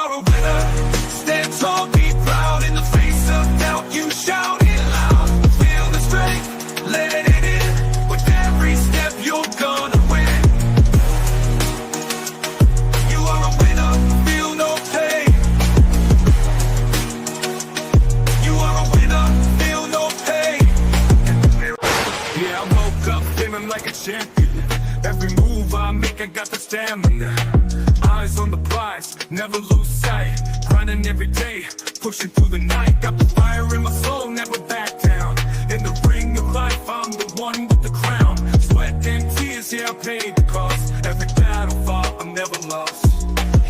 are a winner. Stand tall, be proud. In the face of doubt, you shout it loud. Feel the strength, let it in. With every step, you're gonna win. You are a winner, feel no pain. You are a winner, feel no pain. Yeah, I woke up feeling like a champion. Every move I make, I got the stamina. Eyes on the prize, never lose sight. Grinding every day, pushing through the night. Got the fire in my soul, never back down. In the ring of life, I'm the one with the crown. Sweat and tears, yeah, I paid the cost. Every battle fought, I'm never lost.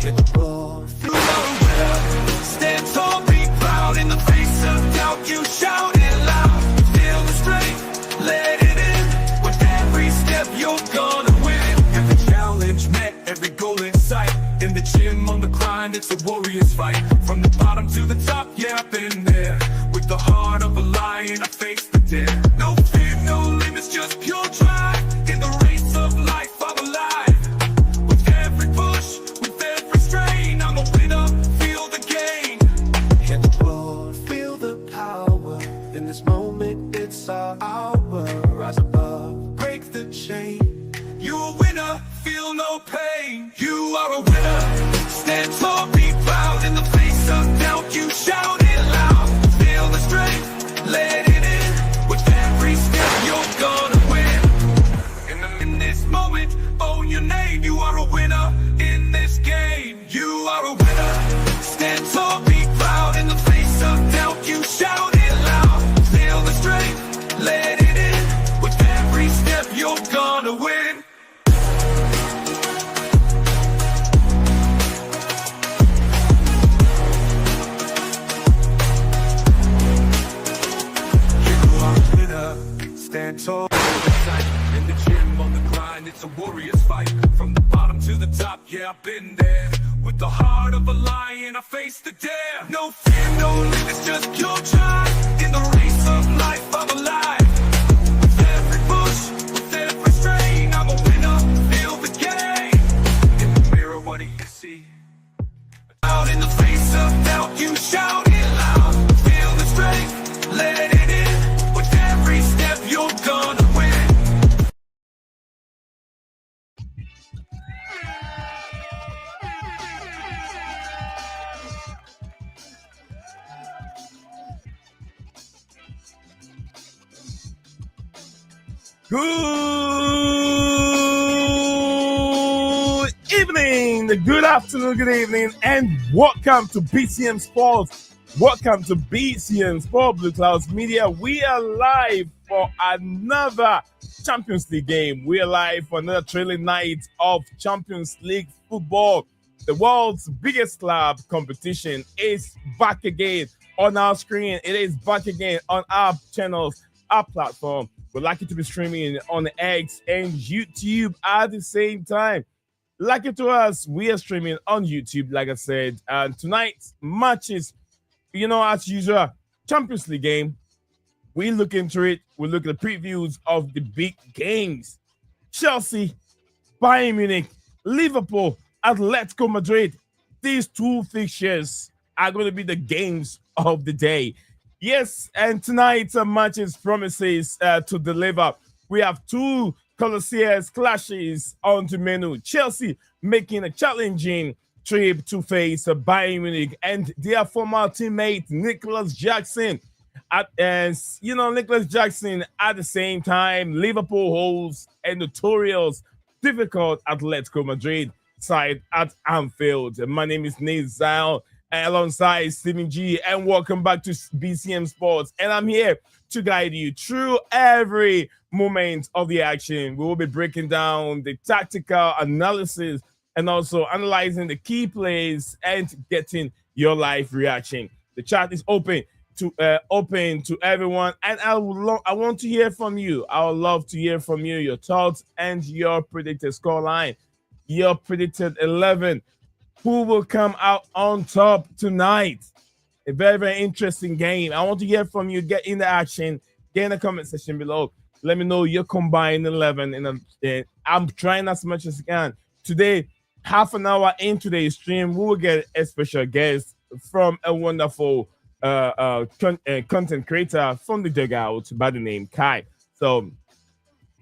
Hit the ball, you are a winner. Stand tall, be proud. In the face of doubt, you shout it loud. Feel the strength, let it in. With every step, you're gonna win. Every challenge met, every goal in sight. In the gym, on the grind, it's a warrior's fight. From the bottom to the top, yeah, I've been there. With the heart of a lion, I face the dare. No fear, no limits, just pure drive. In the race of life, I'm alive. With every push, with every strain, I'm a winner, feel the gain. Hit the road, feel the power. In this moment, it's our hour. Rise above, break the chain. You a winner, feel no pain. You are a winner. Stand tall, be proud. In the face of doubt, you shout it loud. Feel the strength, let it in. With every step, you're gonna win. In this moment, own your name. You are a winner in this game. You are a winner. Stand tall, be proud. In the face of doubt, you shout it loud. Feel the strength, let it in. With every step, you're gonna win. Stand tall, in the gym, on the grind, it's a warrior's fight. From the bottom to the top, yeah, I've been there. With the heart of a lion, I face the dare. No fear, no limits, just pure drive. In the race of life, I'm alive. With every push, with every strain, I'm a winner, feel the game. In the mirror, what do you see? Out in the face of doubt, you shout it loud. Feel the strength, let it in. With every step, you're gonna win. Good evening, good afternoon, good evening, and welcome to BCM Sports. Welcome to BCM Sport, BlueClouds Media. We are live for another Champions League game. We are live for another thrilling night of Champions League football. The world's biggest club competition is back again on our screen. It is back again on our channels, our platform. We're lucky to be streaming on X and YouTube at the same time. Lucky to us, we are streaming on YouTube, like I said. And tonight's matches, as usual, Champions League game. We look into it. We look at the previews of the big games. Chelsea, Bayern Munich, Liverpool, Atletico Madrid. These two fixtures are going to be the games of the day. Yes, and tonight's matches promises to deliver. We have two Colossiers clashes on the menu. Chelsea making a challenging trip to face Bayern Munich and their former teammate Nicolas Jackson. Nicolas Jackson at the same time, Liverpool holds a notorious difficult Atletico Madrid side at Anfield. My name is Nate Zile, alongside Stephen G, and welcome back to BCM Sports. And I'm here to guide you through every moment of the action. We will be breaking down the tactical analysis and also analyzing the key plays and getting your live reaction. The chat is open to everyone, and I want to hear from you. I would love to hear from you, your thoughts and your predicted scoreline, your predicted 11. Who will come out on top tonight? A very, very interesting game. I want to hear from you. Get in the action. Get in the comment section below. Let me know your combined 11. And I'm trying as much as I can. Today, half an hour into the stream, we will get a special guest from a wonderful content creator from the dugout by the name Kai. So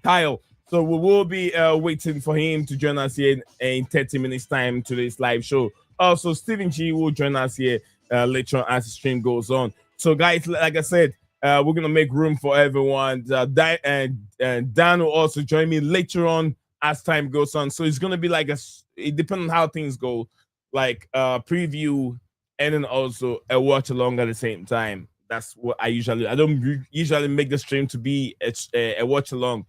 Kyle. So we will be waiting for him to join us here in 30 minutes time to this live show. Also, Stephen G will join us here later on as the stream goes on. So, guys, like I said, we're gonna make room for everyone. Dan will also join me later on as time goes on. So it's gonna be like it depends on how things go, like preview and then also a watch along at the same time. That's what I usually. I don't usually make the stream to be a watch along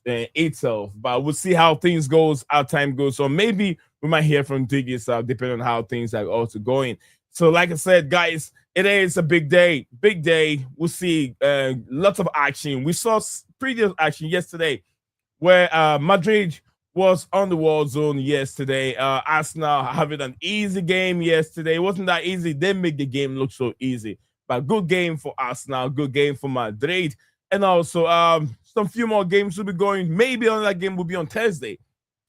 itself, but we'll see how things goes, how time goes. So maybe we might hear from Diggy depending on how things are also going. So, like I said, guys, it is a big day. Big day. We'll see lots of action. We saw previous action yesterday where Madrid was on the war zone yesterday. Arsenal having an easy game yesterday. It wasn't that easy. They make the game look so easy. But good game for Arsenal, good game for Madrid. And also some few more games will be going. Maybe another game will be on Thursday.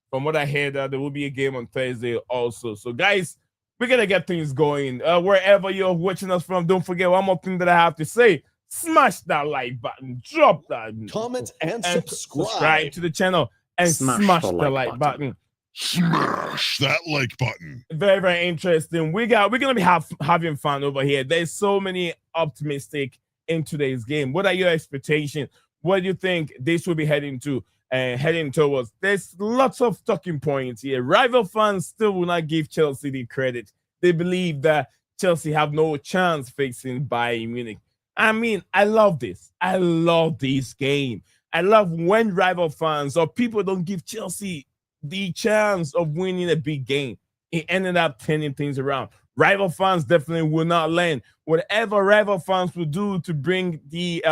From what I heard, there will be a game on Thursday also. So, guys, we're going to get things going. Wherever you're watching us from, don't forget one more thing that I have to say. Smash that like button. Drop that. Comment and subscribe. Subscribe to the channel and smash the like button. Smash that like button. Very, very interesting. We're gonna be having fun over here. There's so many optimistic in today's game. What are your expectations? What do you think this will be heading towards? There's lots of talking points here. Rival fans still will not give Chelsea the credit. They believe that Chelsea have no chance facing Bayern Munich. I mean, I love this. I love this game. I love when rival fans or people don't give Chelsea the chance of winning a big game. It ended up turning things around. Rival fans definitely will not learn. Whatever rival fans will do to bring the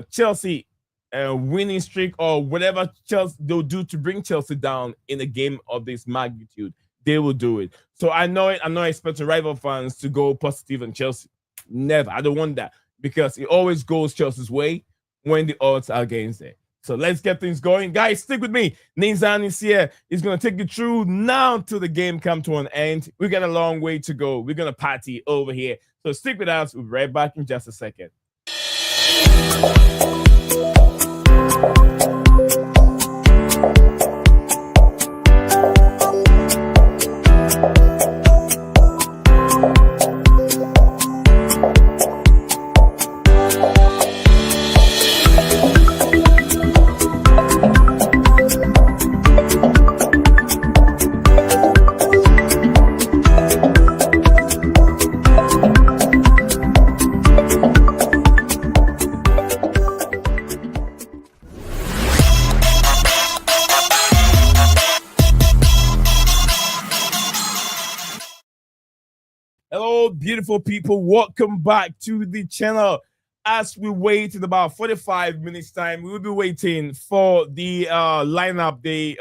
Chelsea winning streak or whatever Chelsea they'll do to bring Chelsea down in a game of this magnitude, they will do it. So I know it. I'm not expecting rival fans to go positive on Chelsea. Never. I don't want that because it always goes Chelsea's way when the odds are against it. So let's get things going. Guys, stick with me. Nizan is here. He's going to take you through now till the game come to an end. We got a long way to go. We're going to party over here. So stick with us. We'll be right back in just a second. Hello, beautiful people. Welcome back to the channel. As we wait in about 45 minutes time, we will be waiting for the lineup, the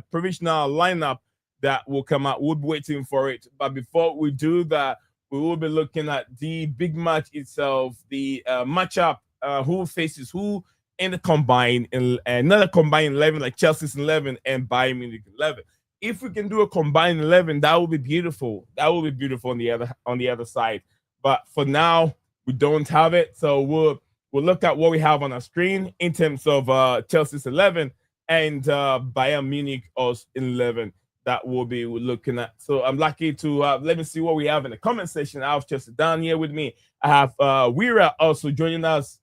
provisional lineup that will come out. We'll be waiting for it. But before we do that, we will be looking at the big match itself, the matchup, who faces who in the combined, another combined 11, like Chelsea's 11 and Bayern Munich 11. If we can do a combined 11, that would be beautiful. That would be beautiful on the other side. But for now, we don't have it. So we'll look at what we have on our screen in terms of Chelsea's 11 and Bayern Munich also 11 that we're looking at. So I'm lucky to let me see what we have in the comment section. I have Chelsea down here with me. I have Wira also joining us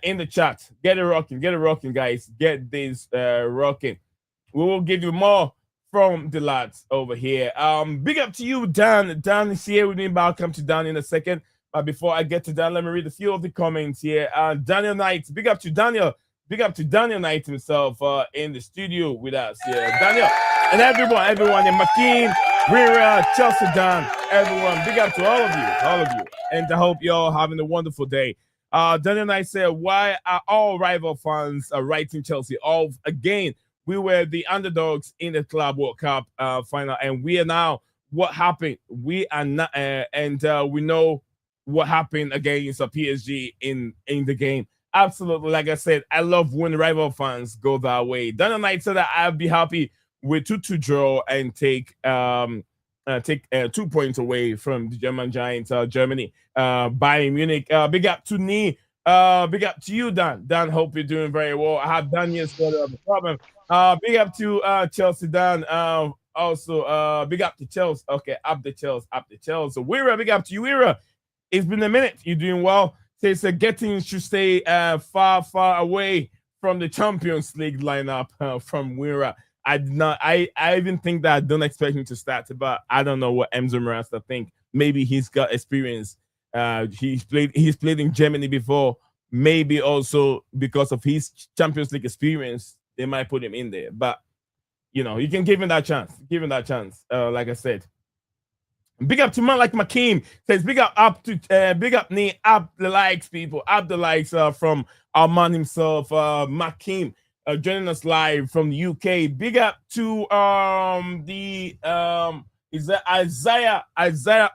in the chat. Get it rocking, guys. Get this rocking. We will give you more from the lads over here. Big up to you, Dan. Dan is here with me, but I'll come to Dan in a second. But before I get to Dan, let me read a few of the comments here. Daniel Knight, big up to Daniel. Big up to Daniel Knight himself in the studio with us. Yeah, Daniel and everyone in McKean, Rira, Chelsea, Dan, everyone. Big up to all of you. And I hope you're all having a wonderful day. Daniel Knight said, why are all rival fans writing Chelsea off again? We were the underdogs in the Club World Cup final, and we are now. What happened? We are not, and we know what happened against PSG in the game. Absolutely, like I said, I love when rival fans go that way. Daniel Knight said that I'd be happy with 2-2 draw and take 2 points away from the German giants, Germany, Bayern Munich. Big up to me. Big up to you, Dan. Dan, hope you're doing very well. I have Dan yesterday of the problem. Big up to Chelsea, Dan. Also, big up to Chelsea. Okay, up the Chelsea. So, Wira, big up to you, Wira. It's been a minute. You're doing well. Says getting to stay far away from the Champions League lineup from Wira. I even think that I don't expect him to start, but I don't know what Enzo Maresca think. Maybe he's got experience. He's played in Germany before. Maybe also because of his Champions League experience, they might put him in there. But you can give him that chance. Like I said. Big up to man like Makeem. Says big up the likes, people. Up the likes from our man himself, Makeem. Joining us live from the UK. Big up to is that Isaiah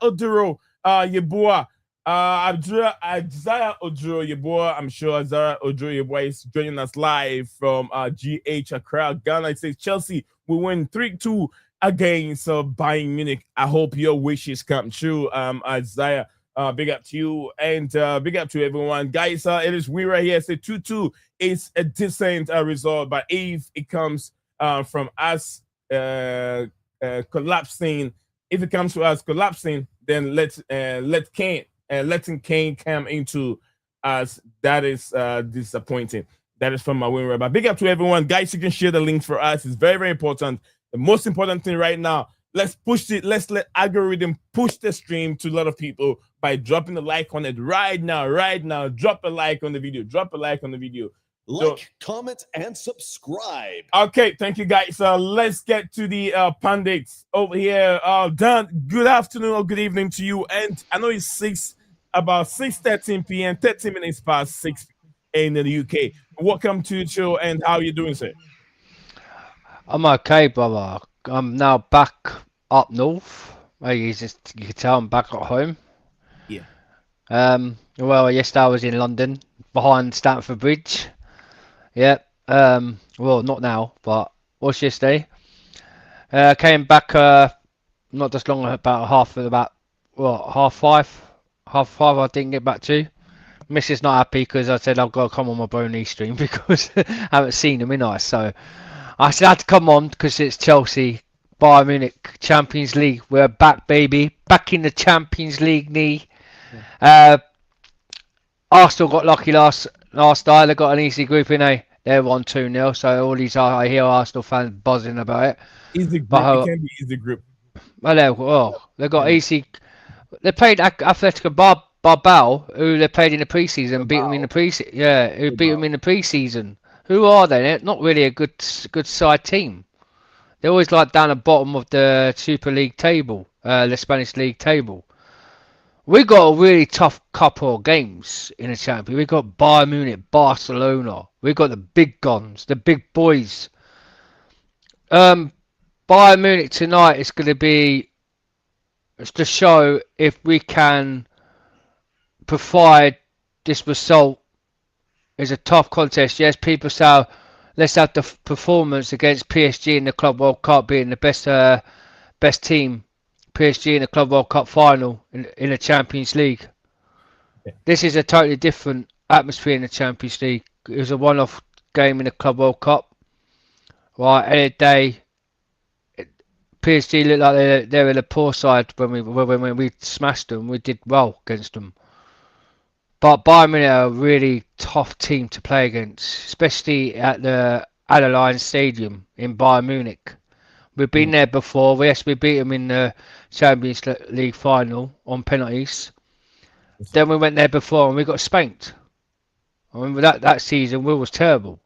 Oduro Yeboah. Isaiah Oduro Yeboah. I'm sure Isaiah Oduro Yeboah is joining us live from GH Accra, Ghana. It says Chelsea will win 3-2 against Bayern Munich. I hope your wishes come true, Isaiah. Big up to you and big up to everyone, guys. It is Wira here. Say 2-2 is a decent result, but if it comes from us collapsing, then letting Kane come into us. That is disappointing. That is from my Wira. But big up to everyone, guys. You can share the links for us. It's very, very important. The most important thing right now. Let's push it. Let's let algorithm push the stream to a lot of people by dropping a like on it right now. Drop a like on the video. Like, comment, and subscribe. Okay, thank you, guys. Let's get to the pundits over here. Dan, good afternoon or good evening to you. And I know it's about 6:13 p.m., 30 minutes past 6 in the UK. Welcome to the show, and how are you doing, sir? I'm okay, brother. I'm now back up north. You can tell I'm back at home. Yeah. Well, yesterday I was in London behind Stamford Bridge. Yeah. Well, not now, but was yesterday. Came back not just long, about half 5. I didn't get back to. Mrs. not happy because I said I've got to come on my Boney stream because I haven't seen them, innit? So I said I had to come on because it's Chelsea, Bayern Munich, Champions League. We're back, baby. Back in the Champions League knee. Arsenal got lucky last night. They got an easy group in A. They won 2-0. So all these I hear Arsenal fans buzzing about it. Easy group. It can be easy group. Well, they got easy. They played Atletico Bilbao, who they played in the preseason, beat them in the preseason. Yeah, who beat them in the preseason. Who are they? They're not really a good side team. They're always like down the bottom of the Super League table, the Spanish League table. We got a really tough couple of games in the Champions. We got Bayern Munich, Barcelona. We got the big guns, the big boys. Bayern Munich tonight is going to be to show if we can provide this result. Is a tough contest. Yes, people say let's have the performance against PSG in the Club World Cup, being the best team. PSG in the Club World Cup final in the Champions League. Yeah. This is a totally different atmosphere in the Champions League. It was a one-off game in the Club World Cup. Right, any day, PSG looked like they were the poor side when we smashed them. We did well against them. But Bayern Munich are a really tough team to play against, especially at the Allianz Stadium in Bayern Munich. We've been there before. Yes, we beat them in the Champions League final on penalties. Then we went there before and we got spanked. I remember that season we was terrible.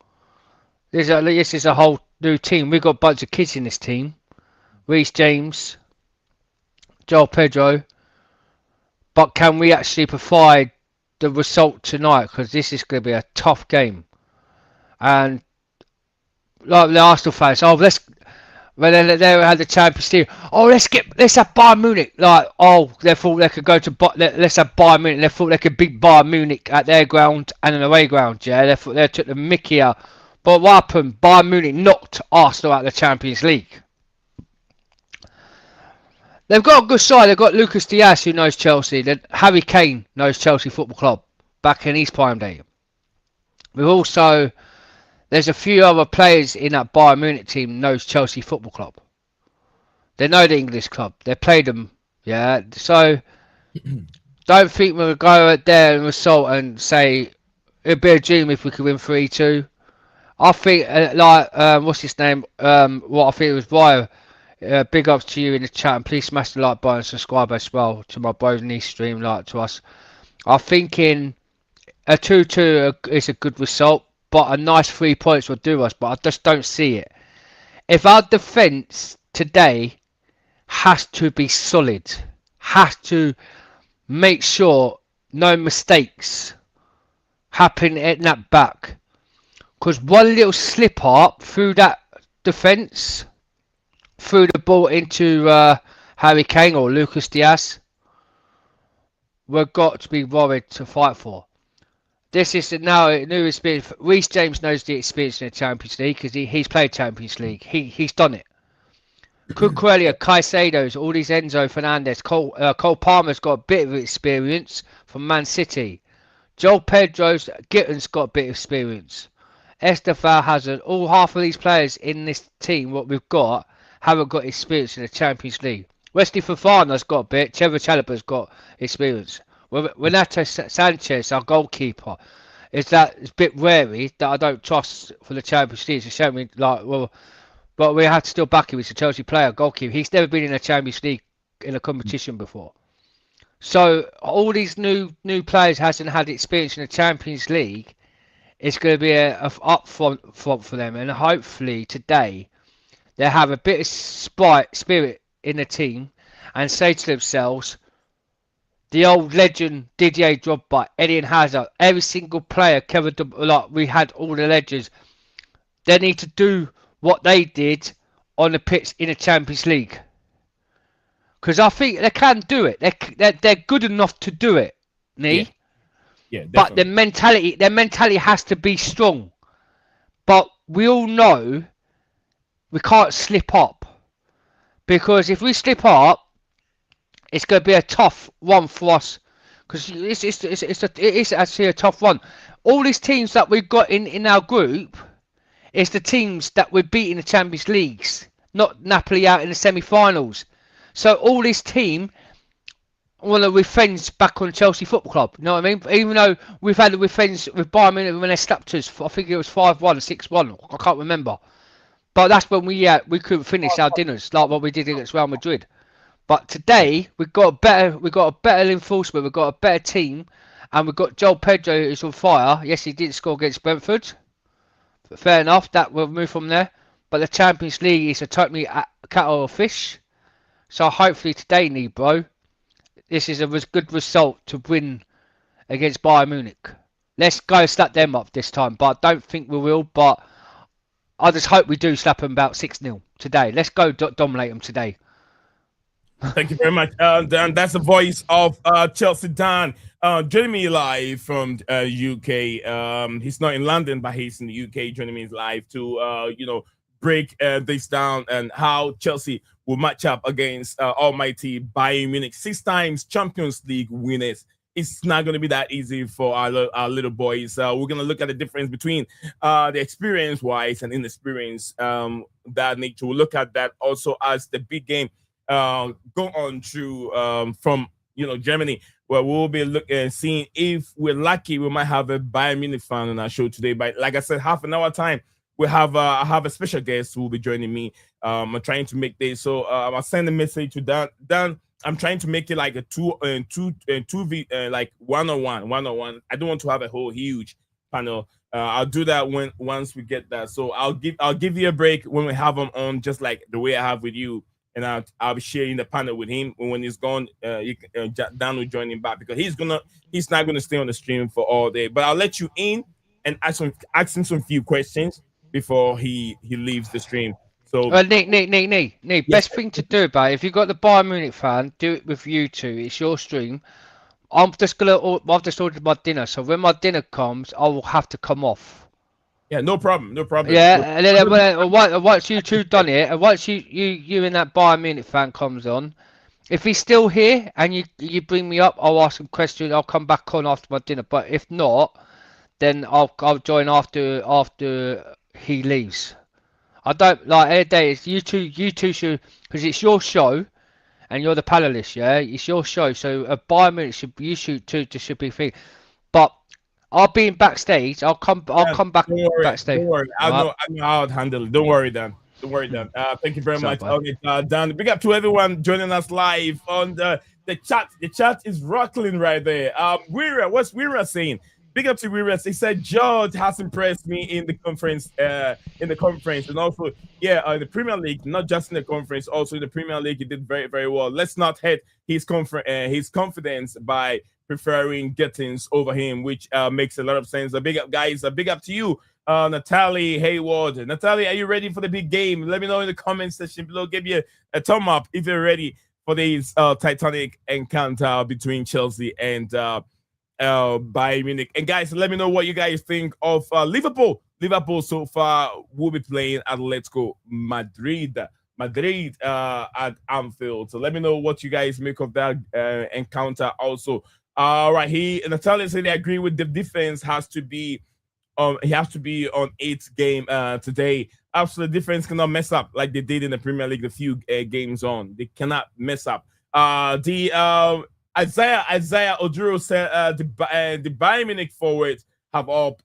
This is a whole new team. We've got a bunch of kids in this team. Reece James, Joel Pedro. But can we actually provide the result tonight? Because this is going to be a tough game. And like the Arsenal fans, when they had the Champions League, let's have Bayern Munich. They thought they could go to let's have Bayern Munich. They thought they could beat Bayern Munich at their ground and an away ground. Yeah, they thought they took the mickey out But what happened? Bayern Munich knocked Arsenal out of the Champions League. They've got a good side. They've got Lucas Diaz, who knows Chelsea. Then Harry Kane knows Chelsea Football Club back in his prime day. There's a few other players in that Bayern Munich team knows Chelsea Football Club. They know the English club. They played them. Yeah. So don't think we'll go there and assault and say it'd be a dream if we could win 3-2. I think what's his name? What I think it was Ryan. Big ups to you in the chat, and please smash the like button and subscribe as well to my bros in this stream, like to us. I'm thinking a 2-2 is a good result, but a nice 3 points will do us, but I just don't see it. If our defence today has to be solid, has to make sure no mistakes happen in that back, because one little slip up through that defence, threw the ball into Harry Kane or Lucas Diaz, we've got to be worried to fight for. This is now a new experience. Reece James knows the experience in the Champions League because he's played Champions League. He's done it. Cucurella, Caicedo's, all these Enzo Fernandez, Cole Palmer's got a bit of experience from Man City. Joel Pedro's, Gitten's got a bit of experience. Estefan Hazard, all half of these players in this team, what we've got, haven't got experience in the Champions League. Wesley Fofana's got a bit. Trevor Chalobah's got experience. Renato Sanchez, our goalkeeper, is a bit wary that I don't trust for the Champions League. It's showing me but we have to still back him. He's a Chelsea player, goalkeeper. He's never been in a Champions League in a competition before. So all these new players hasn't had experience in the Champions League. It's going to be a up-front for them, and hopefully today they have a bit of spirit in the team and say to themselves, the old legend Didier Drogba, Eden Hazard, every single player, Kevin De Bruyne, we had all the legends. They need to do what they did on the pitch in the Champions League, because I think they can do it. They're good enough to do it, Yeah, but their mentality has to be strong. But we all know we can't slip up, because if we slip up, it's going to be a tough one for us, because it's actually a tough one. All these teams that we've got in our group is the teams that we're beating the Champions Leagues, not Napoli out in the semi-finals. So all this team want to revenge back on Chelsea Football Club. You know what I mean? Even though we've had the revenge with Bayern Munich when they slapped us, I think it was 5-1, 6-1. I can't remember. But that's when we couldn't finish our dinners like what we did against Real Madrid. But today we've got a better enforcement, we've got a better team, and we've got Joel Pedro who's on fire. Yes, he didn't score against Brentford. But fair enough, that will move from there. But the Champions League is a totally kettle of fish. So hopefully today, Nebro, this is a good result to win against Bayern Munich. Let's go slap them up this time, but I don't think we will. But I just hope we do slap them about 6-0 today. Let's go dominate them today. Thank you very much, Dan. That's the voice of Chelsea Dan. Joining me live from UK. He's not in London, but he's in the UK. Joining me live to break this down and how Chelsea will match up against almighty Bayern Munich, 6 times Champions League winners. It's not going to be that easy for our little boys. We're going to look at the difference between the experience-wise and inexperience that nature. We'll look at that also as the big game go on to from Germany, where we'll be seeing if we're lucky, we might have a Bayern Munich fan on our show today. But like I said, half an hour time, we have I have a special guest who will be joining me. I'm trying to make this, so I'll send a message to Dan. Dan, I'm trying to make it like a two like one-on-one. I don't want to have a whole huge panel. I'll do that once we get that. So I'll give you a break when we have him on, just like the way I have with you. And I'll be sharing the panel with him. When he's gone, Dan will join him back, because he's not gonna stay on the stream for all day. But I'll let you in and ask him some few questions before he leaves the stream. So Nick, best thing to do about it, if you've got the Bayern Munich fan, do it with you two. It's your stream. I've just ordered my dinner, so when my dinner comes, I will have to come off. Yeah, no problem, no problem. Yeah, and then once you two done it, and once you and that Bayern Munich fan comes on, if he's still here and you bring me up, I'll ask him questions. I'll come back on after my dinner. But if not, then I'll join after he leaves. I don't like every day. It's you two should, because it's your show and you're the panelist. Yeah, it's your show. So a Bayern Munich should be free. But I'll be in backstage. I'll come back backstage. Don't worry. I know how to handle it. Don't worry, Dan. Don't worry, Dan. Thank you very much, Dan. Big up to everyone joining us live on the chat. The chat is rattling right there. What's Wira saying? Big up to Wira. He said George has impressed me in the conference, and also in the Premier League, not just in the conference, also in the Premier League, he did very, very well. Let's not hit his confidence by preferring Gittins over him, which makes a lot of sense. A big up, guys. A big up to you, Natalie Hayward. Natalie, are you ready for the big game? Let me know in the comment section below. Give you a thumb up if you're ready for this titanic encounter between Chelsea and Bayern Munich. And guys, let me know what you guys think of Liverpool. Liverpool so far will be playing Atletico Madrid at Anfield. So let me know what you guys make of that encounter also. Right here, Natalia said they agree with the defense has to be he has to be on 8th game today. Absolutely, defense cannot mess up like they did in the Premier League a few games on. They cannot mess up. Isaiah Oduro said the Bayern Munich forwards have all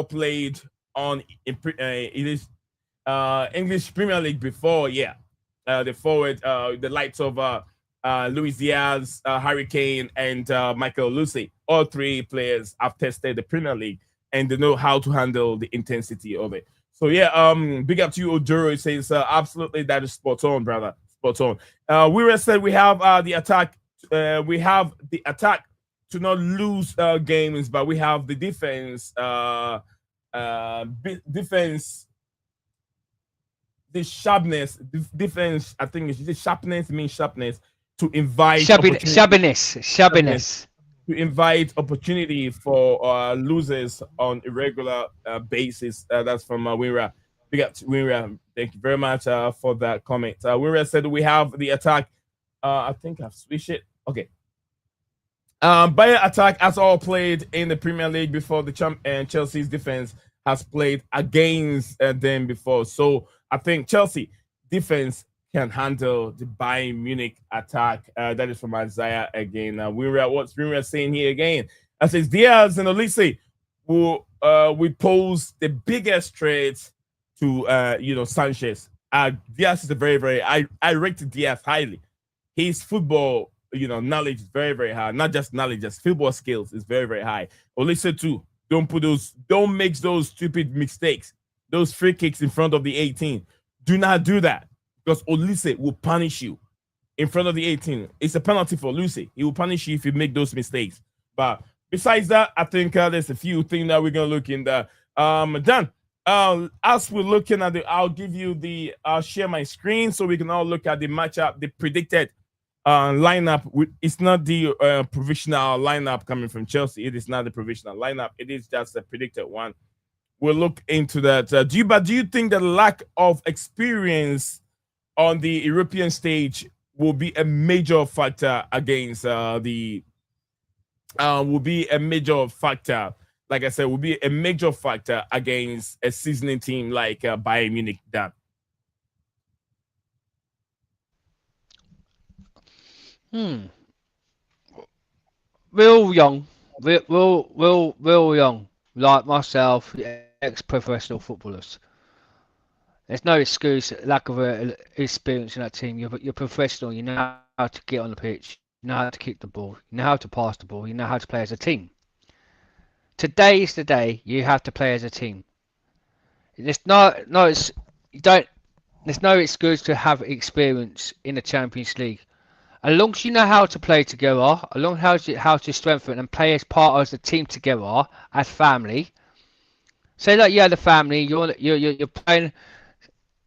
played on English Premier League before. Yeah, the forward, the likes of Luis Diaz, Harry Kane, and Michael Lucy. All three players have tested the Premier League and they know how to handle the intensity of it. So yeah, big up to you, Oduro. He says absolutely that is spot on, brother. Spot on. We said we have the attack. We have the attack to not lose games, but we have the defense. Defense. The sharpness. Defense. I think it's sharpness means sharpness to invite shabbiness. To invite opportunity for losers on a regular basis. That's from Wira. Big up to Wira. Thank you very much for that comment. Wira said we have the attack. I think I've switched it. Okay. Bayern attack has all played in the Premier League before. The Chelsea's defense has played against them before. So I think Chelsea defense can handle the Bayern Munich attack. That is from Isaiah again. What's Wira saying here again? I says Diaz and Olise will pose the biggest threat to Sanchez. Diaz is a very, very I rated Diaz highly. His football knowledge is very, very high. Not just knowledge, just football skills is very, very high. Olise too. Don't make those stupid mistakes. Those free kicks in front of the 18. Do not do that. Because Olise will punish you in front of the 18. It's a penalty for Olise. He will punish you if you make those mistakes. But besides that, I think there's a few things that we're going to look in there. Dan, as we're looking at I'll give you I'll share my screen so we can all look at the matchup, the predicted lineup. It's not the provisional lineup coming from Chelsea. It is not the provisional lineup. It is just a predicted one. We'll look into that. Do you think the lack of experience on the European stage will be a major factor against will be a major factor, like I said, will be a major factor against a seasoning team like Bayern Munich? Dan? Real young, real young, like myself, ex-professional footballers. There's no excuse, lack of experience in that team. You're professional. You know how to get on the pitch. You know how to kick the ball. You know how to pass the ball. You know how to play as a team. Today is the day you have to play as a team. There's no excuse to have experience in the Champions League. As long as you know how to play together, as long as how to strengthen and play as part of the team together as family. Say like you had a family. You're playing.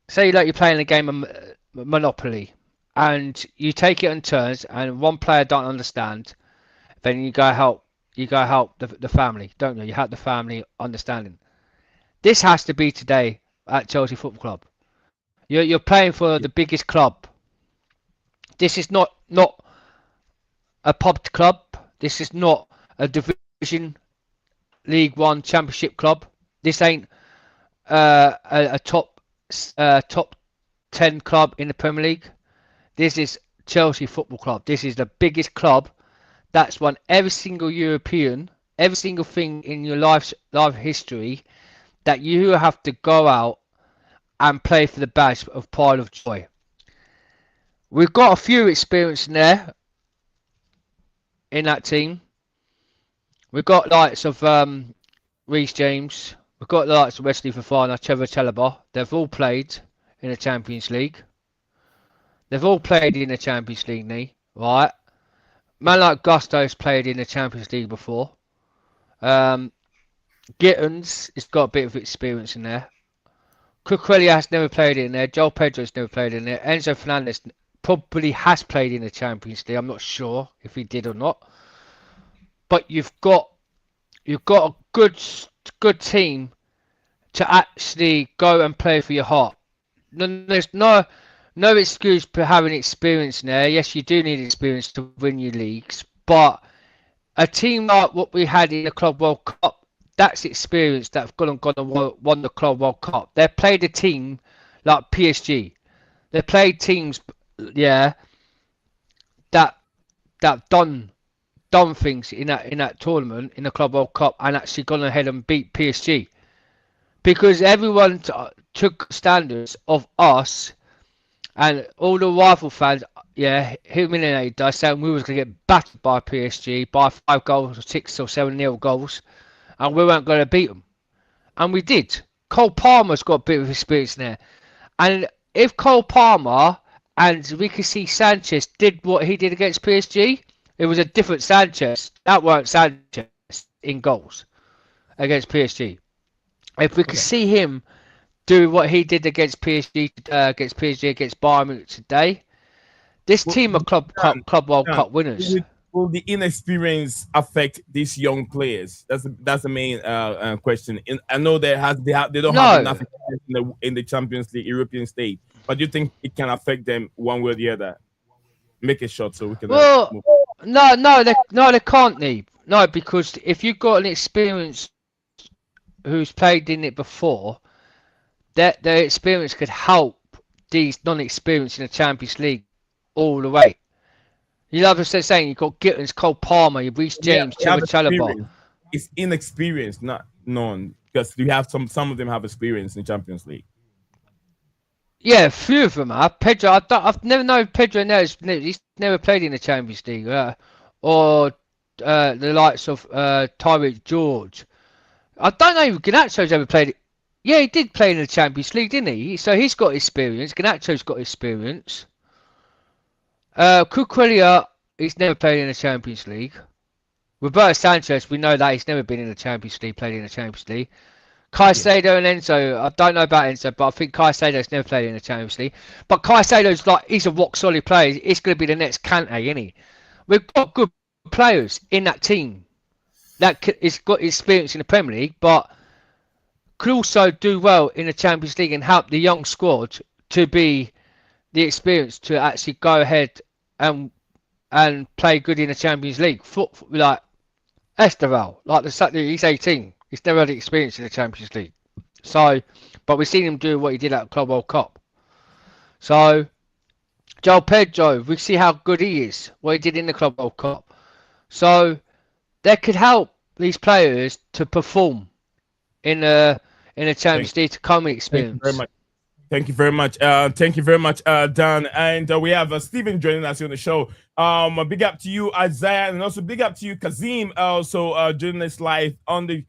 Say like you're playing a game of Monopoly, and you take it in turns, and one player don't understand, then you go help the family, don't you? You help the family understanding. This has to be today at Chelsea Football Club. You're playing for the biggest club. This is not a pub club. This is not a Division League One Championship club. This ain't a top 10 club in the Premier League. This is Chelsea Football Club. This is the biggest club that's won every single European, every single thing in your life history that you have to go out and play for the badge of pride of joy. We've got a few experience in there in that team. We've got likes of Reece James. We've got the likes of Wesley Fofana, Trevor Chalobah. They've all played in the Champions League. They've all played in the Champions League, right? Man like Gusto's played in the Champions League before. Gittins has got a bit of experience in there. Cucurella has never played in there. Joel Pedro's never played in there. Enzo Fernandez probably has played in the Champions League. I'm not sure if he did or not. But you've got a good team to actually go and play for your heart. There's no excuse for having experience in there. Yes, you do need experience to win your leagues, but a team like what we had in the Club World Cup, that's experience that have gone and won the Club World Cup. They played a team like PSG. They played teams, that done things in that tournament in the Club World Cup and actually gone ahead and beat PSG, because everyone took standards of us and all the rival fans, humiliated us, saying we was going to get battered by PSG by 5 goals or 6 or 7-0 goals, and we weren't going to beat them, and we did. Cole Palmer's got a bit of experience in there, and if Cole Palmer and we can see Sanchez did what he did against PSG, it was a different Sanchez. That weren't Sanchez in goals against PSG. If we could see him do what he did against PSG, against Bayern Munich today, this team are Club World Cup winners. Will the inexperience affect these young players? That's the main question. I know they don't have enough experience in the Champions League European stage, but do you think it can affect them one way or the other? Make it short so we can. No, they can't, Neve. No, because if you've got an experience who's played in it before, their experience could help these non-experienced in the Champions League all the way. You know what I'm saying? You've got Gittins, Cole Palmer, you've Reece James, Trevor Chalobah. It's inexperienced, not known, because you have some of them have experience in Champions League. Yeah, a few of them are. Pedro, I've never known Pedro. He's never played in the Champions League, or the likes of Tyreek George. I don't know if Garnacho's ever played it. Yeah, he did play in the Champions League, didn't he? So he's got experience. Garnacho's got experience. Cucurella, he's never played in the Champions League. Roberto Sanchez, we know that he's never been in the Champions League, played in the Champions League. Caicedo and Enzo, I don't know about Enzo, but I think Caicedo's never played in the Champions League. But Caicedo's he's a rock solid player. It's going to be the next Kante, isn't he? We've got good players in that team that has got experience in the Premier League, but could also do well in the Champions League and help the young squad to be the experience to actually go ahead and play good in the Champions League. Like Esteval, he's 18. He's never had experience in the Champions League. So, but we've seen him do what he did at the Club World Cup. So, Joel Pedro, we see how good he is, what he did in the Club World Cup. So, that could help these players to perform in a Champions League to come and experience. Thank you very much. Dan. And we have Stephen joining us here on the show. A big up to you, Isaiah, and also big up to you, Kazim, also joining us live on the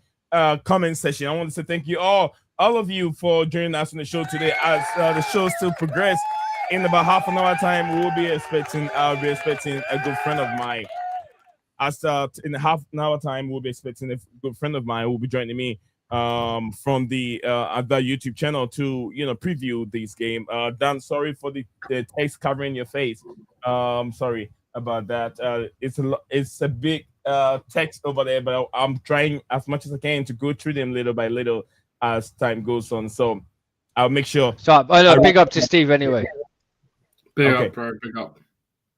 comment section. I want to say thank you all of you for joining us on the show today. As the show still progress, in about half an hour time, we'll be expecting a good friend of mine. As in half an hour time, we'll be expecting a good friend of mine who will be joining me from the other YouTube channel to preview this game. Dan, sorry for the text covering your face. Sorry about that. It's a big text over there, but I'm trying as much as I can to go through them little by little as time goes on. So I'll make sure. So big up to Steve anyway. Big Okay. up, bro. Big up.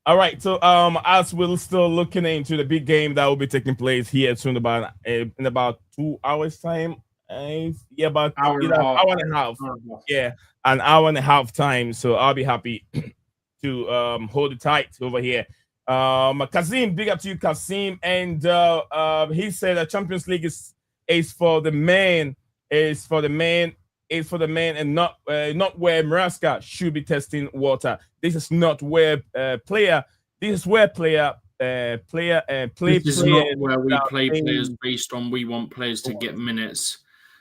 All right, so as we're still looking into the big game that will be taking place here soon, in about 2 hours time, about Hour and a half. hour and a half, yeah, an hour and a half time. So I'll be happy to hold it tight over here. Kazim, big up to you, Kazim, and he said that Champions League is for the man, and not where Maraska should be testing water. This is not where player. This is where player play. This is not where we play players based on we want players to get minutes.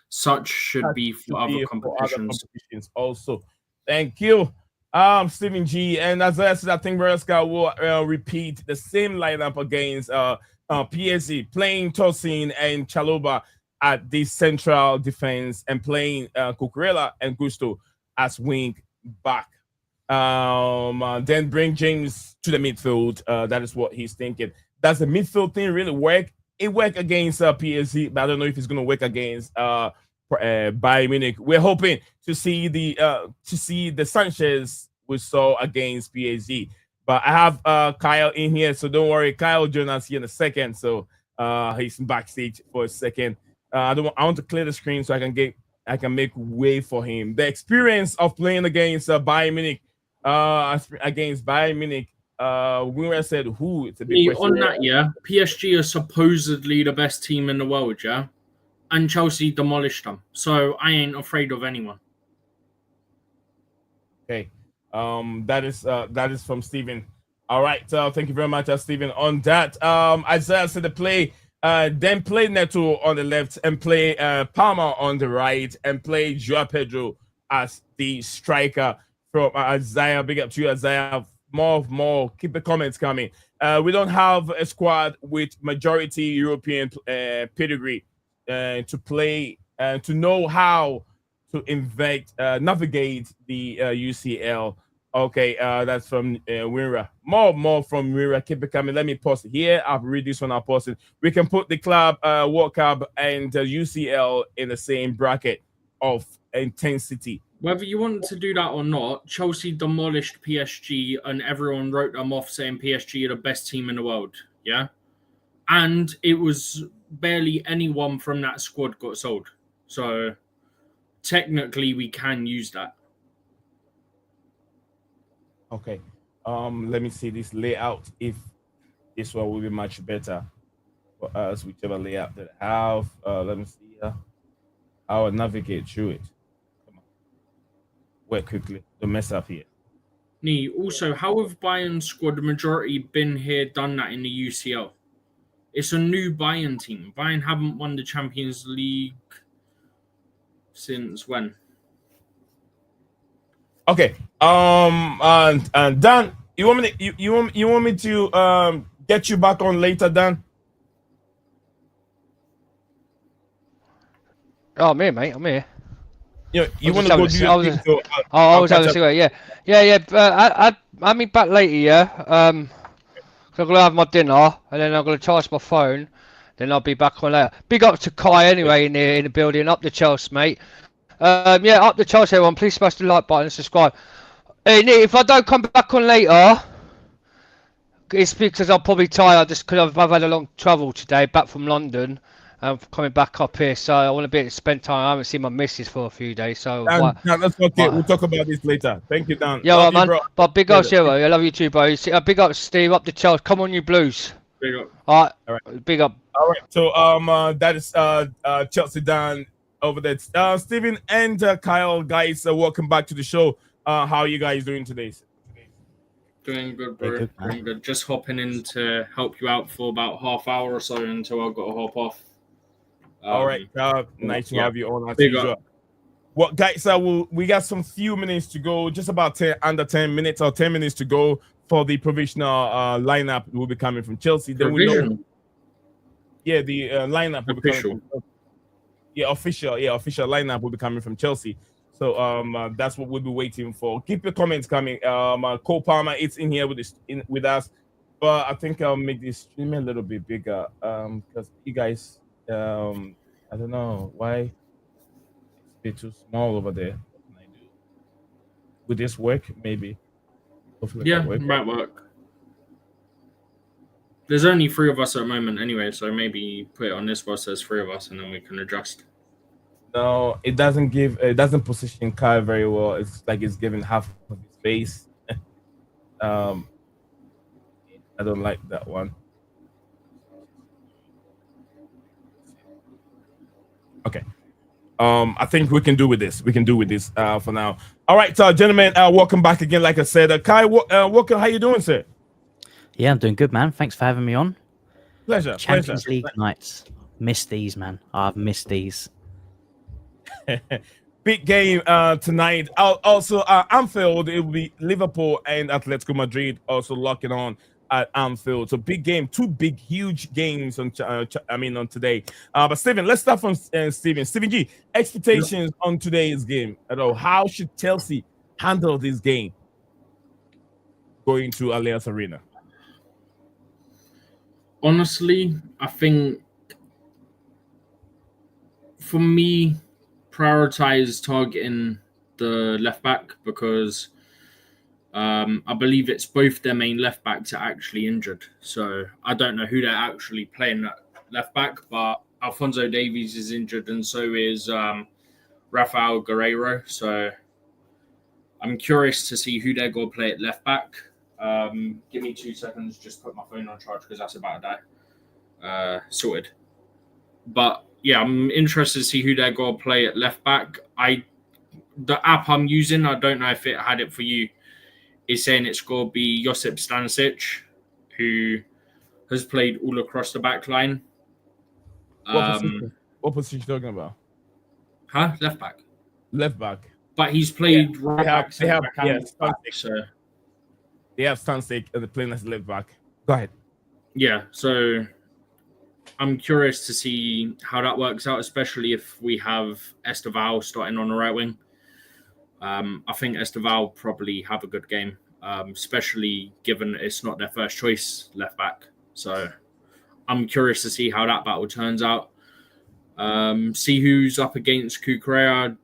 Such should be for other competitions. Also. Thank you, Stephen G. And as I said, I think Maraska will repeat the same lineup against PSG, playing Tosin and Chaloba at the central defense and playing Cucurella and Gusto as wing back. Then bring James to the midfield. That is what he's thinking. Does the midfield thing really work? It worked against PSG, but I don't know if it's going to work against Bayern Munich. We're hoping to see the Sanchez we saw against PSG. But I have Kyle in here, so don't worry. Kyle will join us here in a second. So he's backstage for a second. I want to clear the screen so I can make way for him. The experience of playing against Bayern Munich, Winner said who? It's a big question. On that, yeah, PSG are supposedly the best team in the world, yeah, and Chelsea demolished them. So I ain't afraid of anyone. Okay, that is from Stephen. All right, thank you very much, Stephen. On that, Isaiah said the play. Then play Neto on the left and play Palmer on the right and play Joao Pedro as the striker. From Isaiah, big up to you, Isaiah. More. Keep the comments coming. We don't have a squad with majority European pedigree to play and to know how to navigate the UCL. Okay, that's from Winra. More from Winra. Keep it coming. Let me pause it here. I'll read this one. I'll pause it. We can put the club, World Cup, and UCL in the same bracket of intensity. Whether you want to do that or not, Chelsea demolished PSG and everyone wrote them off saying PSG are the best team in the world. Yeah. And it was barely anyone from that squad got sold. So technically we can use that. Okay. Let me see this layout. If this one will be much better for us, whichever layout that I have. Let me see. I will navigate through it. Work quickly. Don't mess up here. Also, how have Bayern squad majority been here, done that in the UCL? It's a new Bayern team. Bayern haven't won the Champions League since when? Okay. And Dan, you want me to get you back on later, Dan? Oh, I'm here, mate. I'm here. You want to go do your thing, so I was having a cigarette, yeah. I'll be back later, yeah. So I'm gonna have my dinner and then I'm gonna charge my phone. Then I'll be back on later. Big up to Kai anyway in the building. Up the Chelsea, mate. Up the Chelsea, everyone. Please smash the like button and subscribe. Hey, Nick, if I don't come back on later, it's because I'm probably tired. Just because I've had a long travel today, back from London. I'm coming back up here, so I want to be able to spend time. I haven't seen my missus for a few days, so. Dan, that's okay. We'll talk about this later. Thank you, Dan. Yeah, right, man. Bro. But big up, Shiro. I love you too, bro. Big up, Steve. Up the Chelsea. Come on, you Blues. Big up. All right. Big up. All right. So that is Chelsea Dan over there. Stephen and Kyle, guys, welcome back to the show. How are you guys doing today? Doing good, bro. Doing good. Just hopping in to help you out for about half hour or so until I've got to hop off. All right, nice to have you on. Well, guys, we got some few minutes to go, just about under 10 minutes or 10 minutes to go for the provisional lineup will be coming from Chelsea. Then we know, the lineup will be coming from, official lineup will be coming from Chelsea. So that's what we'll be waiting for. Keep your comments coming. Cole Palmer, it's in here with us, but I think I'll make this stream a little bit bigger because you guys. I don't know why. bit too small over there. What can I do? Would this work? Maybe. Hopefully Yeah, that work. might work. There's only 3 of us at the moment anyway, so maybe put it on this whilst there's 3 of us, and then we can adjust. No, it doesn't give. It doesn't position Kai very well. It's like it's giving half of his face. I don't like that one. Okay. I think we can do with this. We can do with this for now. All right, gentlemen, welcome back again. Like I said, Kai, welcome. How you doing, sir? Yeah, I'm doing good, man. Thanks for having me on. Pleasure. Champions League nights. Missed these, man. I've missed these. Big game tonight. Also, Anfield, it will be Liverpool and Atletico Madrid also locking on at Anfield. So big game, 2 big, huge games on today. But Steven, let's start from Steven. Steven G, expectations on today's game. How should Chelsea handle this game going to Allianz Arena? Honestly, I think for me, prioritize targeting the left back because I believe it's both their main left backs are actually injured. So I don't know who they're actually playing at left back, but Alphonso Davies is injured and so is Rafael Guerreiro. So I'm curious to see who they're going to play at left back. Give me 2 seconds, just put my phone on charge because that's about to die. Sorted. But yeah, I'm interested to see who they're going to play at left back. The app I'm using, I don't know if it had it for you, is saying it's going to be Josip Stanisic, who has played all across the back line. What position are you talking about? Left back. Left back. But he's played right back, They have so they have Stanisic and they're playing as left back. Go ahead. Yeah, so I'm curious to see how that works out, especially if we have Esteval starting on the right wing. I think Esteval probably have a good game, especially given it's not their first choice left back. So I'm curious to see how that battle turns out. See who's up against Cucurella.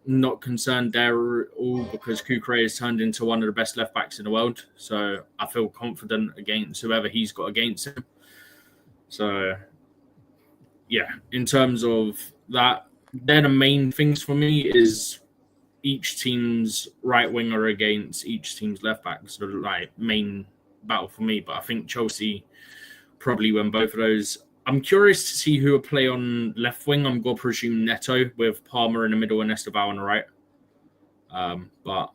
Not concerned there at all because Cucurella has turned into one of the best left backs in the world. So I feel confident against whoever he's got against him. So yeah, in terms of that, they're the main things for me is each team's right winger against each team's left back. So like main battle for me. But I think Chelsea probably win both of those. I'm curious to see who will play on left wing. I'm going to presume Neto with Palmer in the middle and Esteval on the right. But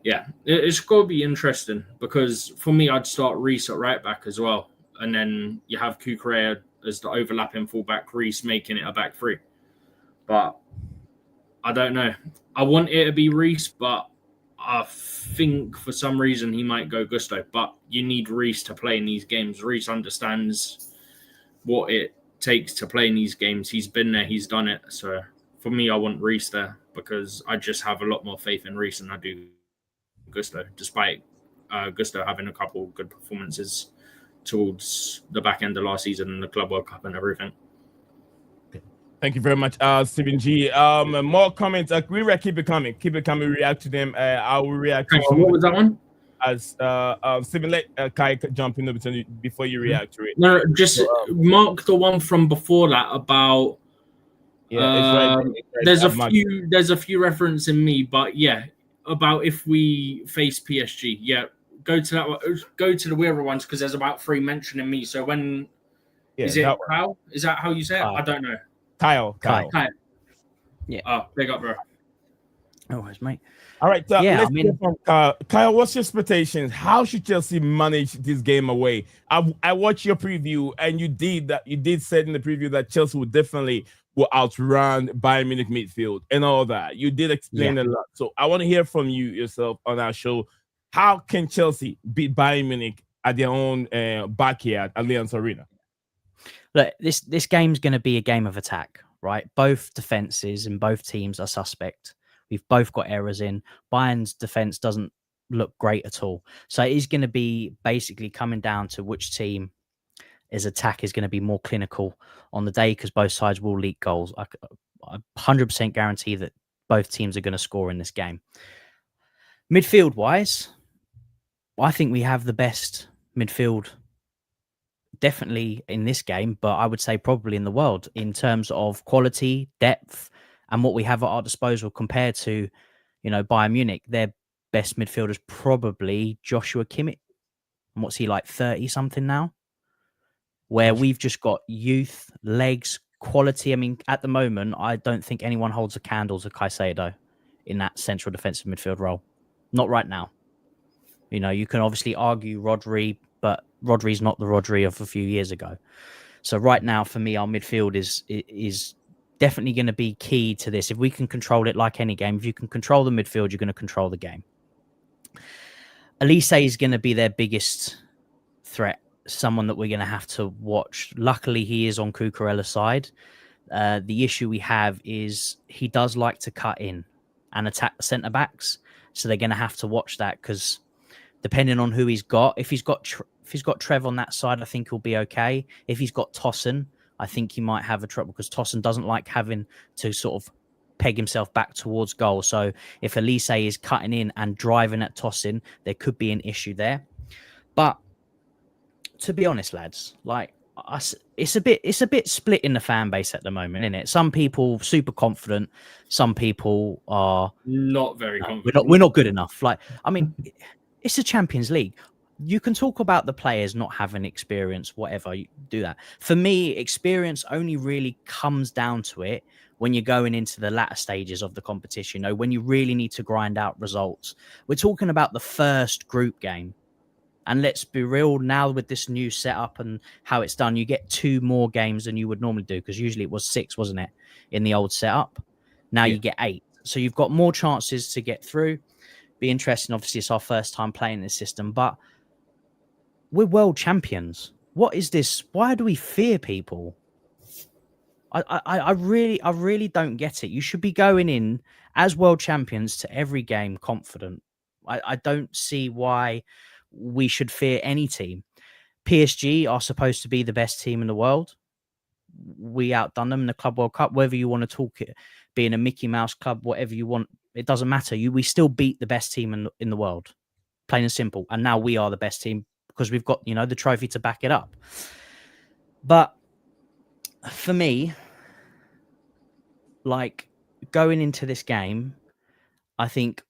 yeah, it's going to be interesting because for me, I'd start Reece at right back as well. And then you have Cucurella as the overlapping fullback, Reece making it a back 3. But I don't know. I want it to be Reece, but I think for some reason he might go Gusto. But you need Reece to play in these games. Reece understands what it takes to play in these games. He's been there, he's done it. So for me, I want Reece there because I just have a lot more faith in Reece than I do Gusto, despite Gusto having a couple good performances towards the back end of last season and the Club World Cup and everything. Thank you very much, Stephen G. More comments. Keep it coming. Keep it coming. React to them. I will react to what was that one? As Stephen, let Kai jump in before you react to it. No, just mark the one from before that about. Yeah, it's right. There's a few referencing me, but yeah, about if we face PSG. Yeah, go to that one. Go to the weirder ones because there's about 3 mentioning me. So when is it Kyle? Is that how you say it? I don't know. Kyle. Yeah. Oh, big up, bro. No worries, mate. All right. Let's hear from Kyle, what's your expectations? How should Chelsea manage this game away? I watched your preview, and you did say in the preview that Chelsea will outrun Bayern Munich midfield and all that. You did explain a lot. So I want to hear from you yourself on our show. How can Chelsea beat Bayern Munich at their own backyard, Allianz Arena? Look, this game's going to be a game of attack, right? Both defenses and both teams are suspect. We've both got errors in. Bayern's defense doesn't look great at all. So it is going to be basically coming down to which team his attack is going to be more clinical on the day because both sides will leak goals. I 100% guarantee that both teams are going to score in this game. Midfield wise, I think we have the best midfield definitely in this game, but I would say probably in the world in terms of quality, depth, and what we have at our disposal compared to, Bayern Munich. Their best midfielder is probably Joshua Kimmich. And what's he like, 30 something now? Where we've just got youth, legs, quality. I mean, at the moment, I don't think anyone holds a candle to Caicedo in that central defensive midfield role. Not right now. You can obviously argue Rodri, but Rodri's not the Rodri of a few years ago. So right now, for me, our midfield is definitely going to be key to this. If we can control it like any game, if you can control the midfield, you're going to control the game. Elise is going to be their biggest threat, someone that we're going to have to watch. Luckily, he is on Cucurella's side. The issue we have is he does like to cut in and attack the centre-backs. So they're going to have to watch that because depending on who he's got, if he's got Trev on that side, I think he'll be okay. If he's got Tosin, I think he might have a trouble because Tosin doesn't like having to sort of peg himself back towards goal. So if Elise is cutting in and driving at Tosin, there could be an issue there. But to be honest, lads, like it's a bit split in the fan base at the moment, isn't it? Some people super confident, some people are not very confident. We're not good enough. Like, I mean, it's a Champions League. You can talk about the players not having experience, whatever, you do that. For me, experience only really comes down to it when you're going into the latter stages of the competition, when you really need to grind out results. We're talking about the first group game. And let's be real, now with this new setup and how it's done, you get 2 more games than you would normally do, because usually it was 6, wasn't it, in the old setup? Now you get 8. So you've got more chances to get through. Be interesting. Obviously, it's our first time playing this system, but we're world champions. What is this? Why do we fear people? I really don't get it. You should be going in as world champions to every game confident. I don't see why we should fear any team. PSG are supposed to be the best team in the world. We outdone them in the Club World Cup. Whether you want to talk it being a Mickey Mouse club, whatever you want, it doesn't matter. We still beat the best team in the world, plain and simple. And now we are the best team because we've got the trophy to back it up. But for me, like, going into this game, I think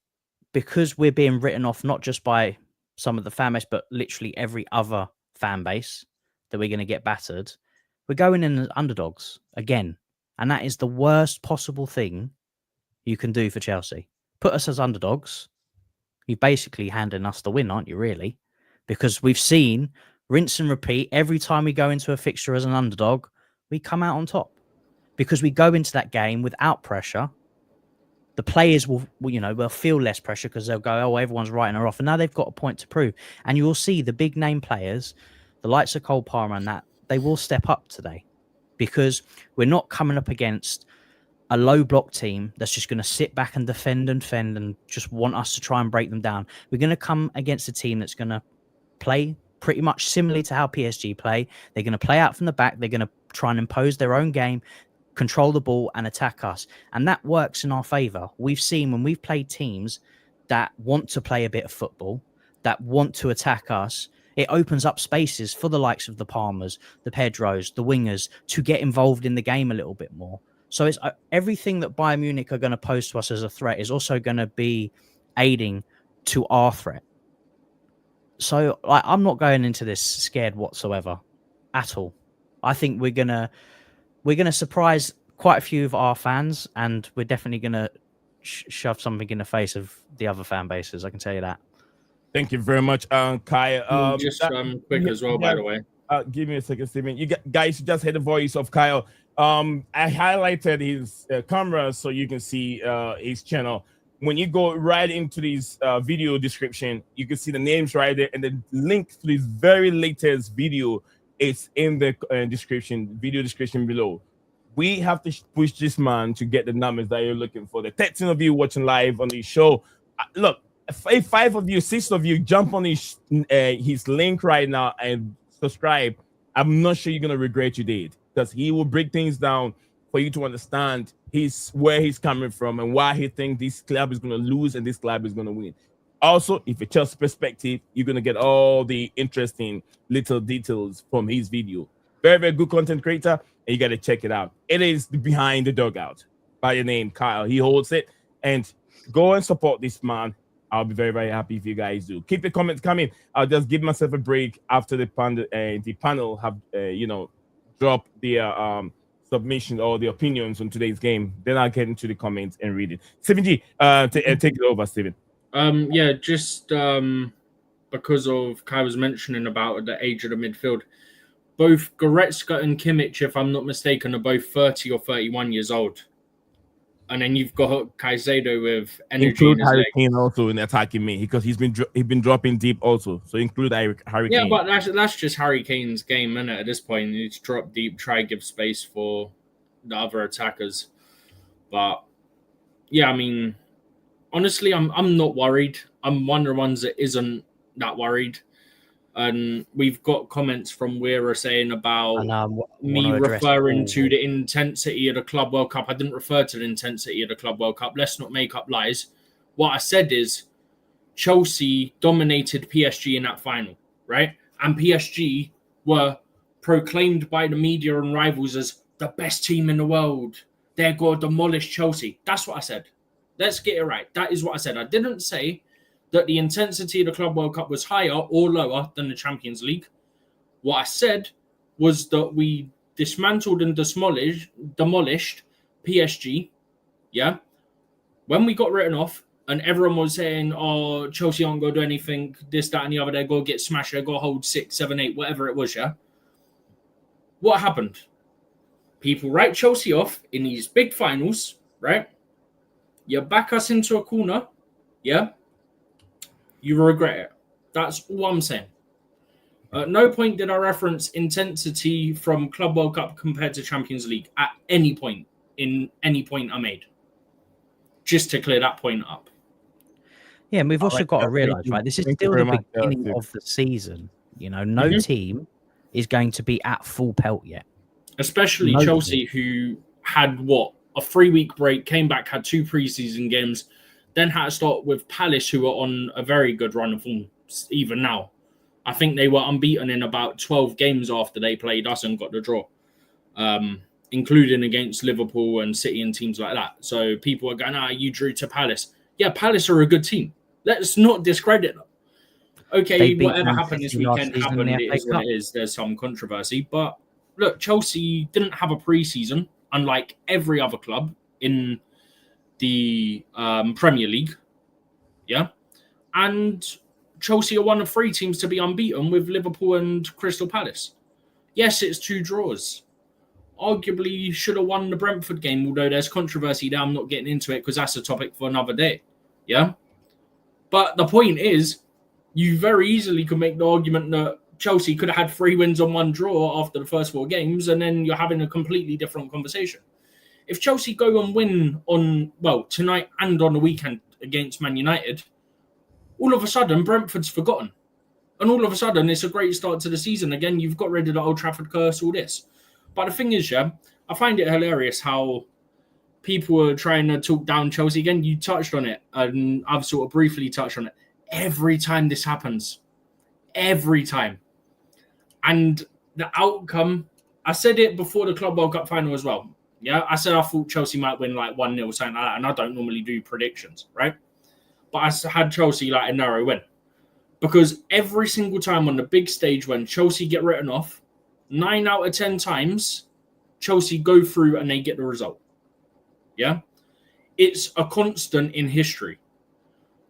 because we're being written off not just by some of the fan base, but literally every other fan base, that we're going to get battered, we're going in as underdogs again. And that is the worst possible thing you can do for Chelsea. Put us as underdogs. You're basically handing us the win, aren't you, really? Because we've seen rinse and repeat. Every time we go into a fixture as an underdog, we come out on top. Because we go into that game without pressure. The players will feel less pressure because they'll go, oh, everyone's writing her off. And now they've got a point to prove. And you will see the big name players, the likes of Cole Palmer and that, they will step up today. Because we're not coming up against a low block team that's just going to sit back and defend and fend and just want us to try and break them down. We're going to come against a team that's going to play pretty much similarly to how PSG play. They're going to play out from the back. They're going to try and impose their own game, control the ball and attack us. And that works in our favour. We've seen when we've played teams that want to play a bit of football, that want to attack us, it opens up spaces for the likes of the Palmers, the Pedros, the wingers to get involved in the game a little bit more. So it's everything that Bayern Munich are going to pose to us as a threat is also going to be aiding to our threat. So I'm not going into this scared whatsoever at all. I think we're going to surprise quite a few of our fans, and we're definitely going to shove something in the face of the other fan bases. I can tell you that. Thank you very much, Kyle. Quick as well, by the way. Give me a second, Stephen. You guys just heard the voice of Kyle. I highlighted his camera so you can see his channel. When you go right into this video description, you can see the names right there, and the link to this very latest video is in the video description below. We have to push this man to get the numbers that you're looking for. The 13 of you watching live on the show, look, if 5 of you, 6 of you jump on his link right now and subscribe, I'm not sure you're gonna regret you did, because he will break things down for you to understand where he's coming from and why he thinks this club is going to lose and this club is going to win. Also, if a Chelsea perspective, you're going to get all the interesting little details from his video. Very, very good content creator, and you got to check it out. It is Behind the Dugout by the name Kyle. He holds it, and go and support this man. I'll be very, very happy if you guys do. Keep the comments coming. I'll just give myself a break after the panel have, dropped their submission or the opinions on today's game. Then I'll get into the comments and read it. Stephen G, take it over, Stephen. Just because of Kai was mentioning about the age of the midfield, both Goretzka and Kimmich, if I'm not mistaken, are both 30 or 31 years old. And then you've got Caicedo with energy include in his Harry leg. Kane also in attacking me because he's been dropping deep also. So include Harry Kane. Yeah, but that's just Harry Kane's game, isn't it? At this point, you need to drop deep, try to give space for the other attackers. But yeah, I mean, honestly, I'm not worried. I'm one of the ones that isn't that worried. And we've got comments from Weira saying about me referring to the intensity of the Club World Cup. I didn't refer to the intensity of the Club World Cup. Let's not make up lies. What I said is Chelsea dominated PSG in that final, right? And PSG were proclaimed by the media and rivals as the best team in the world. They're going to demolish Chelsea. That's what I said. Let's get it right. That is what I said. I didn't say that the intensity of the Club World Cup was higher or lower than the Champions League. What I said was that we dismantled and demolished PSG, yeah? When we got written off and everyone was saying, oh, Chelsea aren't going to do anything, this, that, and the other, they're going to get smashed, they're going to hold 6, 7, 8, whatever it was, yeah? What happened? People write Chelsea off in these big finals, right? You back us into a corner, yeah? You regret it. That's all I'm saying. At no point did I reference intensity from Club World Cup compared to Champions League at any point in any point I made. Just to clear that point up. Yeah, and we've also got to realise, right, this is still the beginning of the season. You know, no team is going to be at full pelt yet. Especially Chelsea, who had, a 3-week break, came back, had 2 preseason games, then had to start with Palace, who are on a very good run of form even now. I think they were unbeaten in about 12 games after they played us and got the draw, including against Liverpool and City and teams like that. So people are going, you drew to Palace. Yeah, Palace are a good team. Let's not discredit them. Okay, whatever happened this weekend happened. It is what it is. There's some controversy. But look, Chelsea didn't have a preseason, unlike every other club in the Premier League, yeah, and Chelsea are one of 3 teams to be unbeaten with Liverpool and Crystal Palace. Yes, it's 2 draws. Arguably, should have won the Brentford game, although there's controversy there. I'm not getting into it because that's a topic for another day, yeah. But the point is, you very easily could make the argument that Chelsea could have had 3 wins on 1 draw after the first 4 games, and then you're having a completely different conversation. If Chelsea go and win tonight and on the weekend against Man United, all of a sudden Brentford's forgotten. And all of a sudden it's a great start to the season. Again, you've got rid of the Old Trafford curse, all this. But the thing is, I find it hilarious how people are trying to talk down Chelsea. Again, you touched on it, and I've sort of briefly touched on it. Every time this happens. Every time. And the outcome, I said it before the Club World Cup final as well. Yeah, I said I thought Chelsea might win like 1-0, something like that, and I don't normally do predictions, right? But I had Chelsea like a narrow win. Because every single time on the big stage when Chelsea get written off, 9 out of 10 times, Chelsea go through and they get the result. Yeah? It's a constant in history.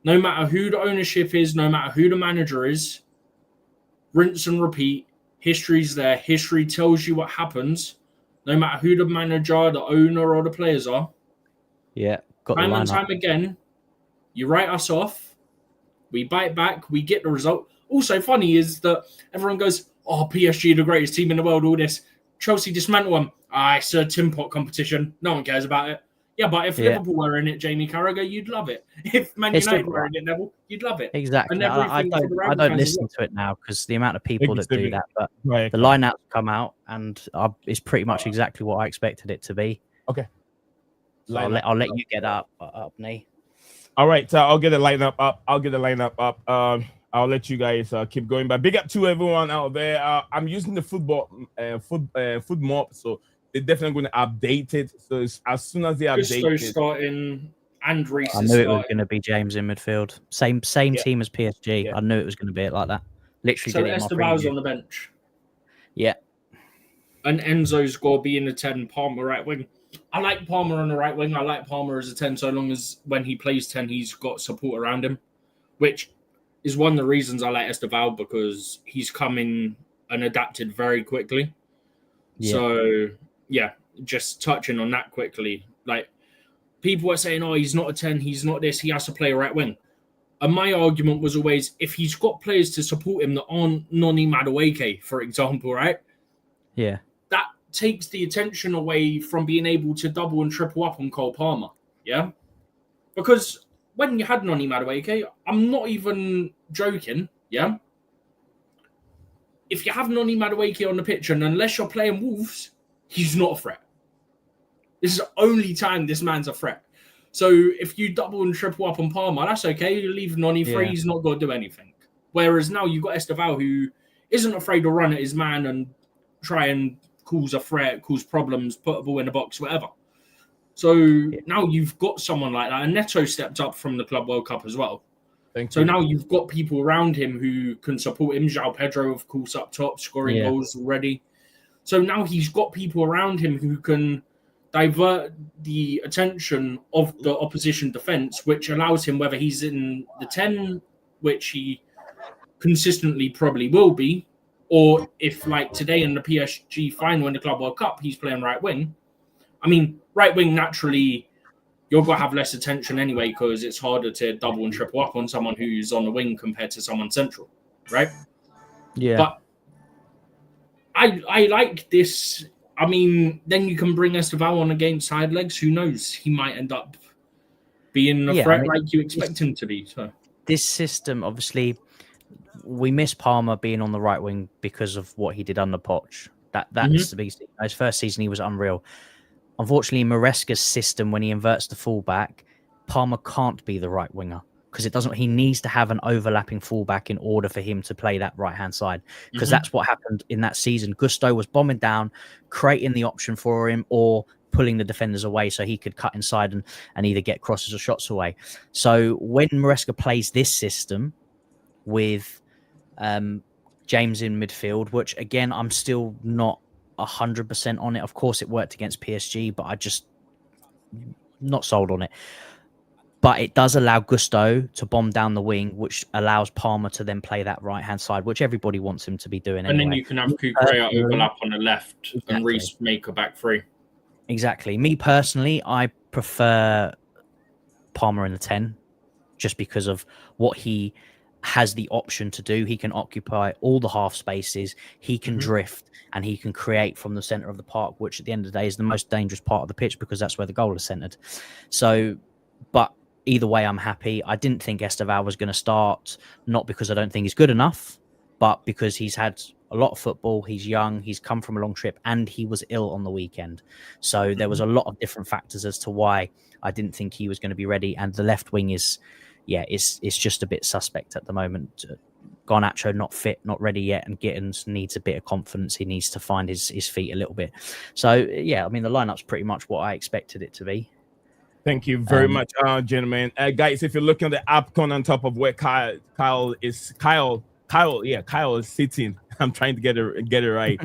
No matter who the ownership is, no matter who the manager is, rinse and repeat, history's there. History tells you what happens. No matter who the manager, the owner, or the players are. Yeah, got time and time again, you write us off, we bite back, we get the result. Also, funny is that everyone goes, oh, PSG, the greatest team in the world, all this. Chelsea dismantle them. It's a tin pot competition. No one cares about it. Yeah, but if Liverpool were in it, Jamie Carragher, you'd love it. If Man United were in it, Neville, you'd love it. Exactly. I don't listen to it now because the amount of people that do that. But the lineouts come out, and it's pretty much exactly what I expected it to be. Okay. So I'll let you get that up, Nee. All right, I'll get the lineup up. I'll let you guys keep going. But big up to everyone out there. I'm using the food mob, so they're definitely going to update it. So as soon as they update Gusto it, starting and Reece I is knew it was starting. going to be James in midfield. Same team as PSG. Yeah. I knew it was going to be it like that. Literally So did it in my Esteban's preview. on the bench. Yeah. And Enzo's got to be in the 10, Palmer right wing. I like Palmer on the right wing. I like Palmer as a 10 so long as when he plays 10, he's got support around him, which is one of the reasons I like Esteban, because he's come in and adapted very quickly. Yeah. So, yeah, just touching on that quickly. Like, people are saying, oh, he's not a 10, he's not this, he has to play right wing. And my argument was always, if he's got players to support him that aren't Noni Madueke, for example, right? Yeah. That takes the attention away from being able to double and triple up on Cole Palmer, yeah? Because when you had Noni Madueke, I'm not even joking, yeah? If you have Noni Madueke on the pitch, and unless you're playing Wolves, he's not a threat. This is the only time this man's a threat. So if you double and triple up on Palmer, that's okay. You leave Noni free, he's not going to do anything. Whereas now you've got Esteval, who isn't afraid to run at his man and try and cause a threat, cause problems, put a ball in the box, whatever. So now you've got someone like that. And Neto stepped up from the Club World Cup as well. So now you've got people around him who can support him. João Pedro, of course, up top, scoring goals already. So now he's got people around him who can divert the attention of the opposition defence, which allows him, whether he's in the 10, which he consistently probably will be, or if, like today in the PSG final in the Club World Cup, he's playing right wing. I mean, right wing, naturally, you're going to have less attention anyway because it's harder to double and triple up on someone who's on the wing compared to someone central, right? Yeah. But I like this. I mean, then you can bring Esteval on against side legs. Who knows? He might end up being a threat like you expect him to be. So this system, obviously, we miss Palmer being on the right wing because of what he did under Poch. That's to be seen. His first season, he was unreal. Unfortunately, Maresca's system, when he inverts the fullback, Palmer can't be the right winger because it doesn't. He needs to have an overlapping fullback in order for him to play that right hand side. Because that's what happened in that season. Gusto was bombing down, creating the option for him, or pulling the defenders away so he could cut inside and either get crosses or shots away. So when Maresca plays this system with James in midfield, which again I'm still not 100% on it. Of course, it worked against PSG, but I just not sold on it. But it does allow Gusto to bomb down the wing, which allows Palmer to then play that right-hand side, which everybody wants him to be doing. And anyway. then you can have Kukurea overlap on the left and Reece make a back three. Exactly. Me personally, I prefer Palmer in the 10 just because of what he has the option to do. He can occupy all the half spaces, he can drift, and he can create from the center of the park, which at the end of the day is the most dangerous part of the pitch because that's where the goal is centered. So, but either way, I'm happy. I didn't think Esteval was going to start, not because I don't think he's good enough, but because he's had a lot of football, he's young, he's come from a long trip, and he was ill on the weekend. So there was a lot of different factors as to why I didn't think he was going to be ready. And the left wing is, it's just a bit suspect at the moment. Garnacho not fit, not ready yet, and Gittins needs a bit of confidence. He needs to find his feet a little bit. So, yeah, I mean, the lineup's pretty much what I expected it to be. Thank you very much, gentlemen. Guys, if you're looking at the app corner on top of where Kyle is sitting. I'm trying to get it right.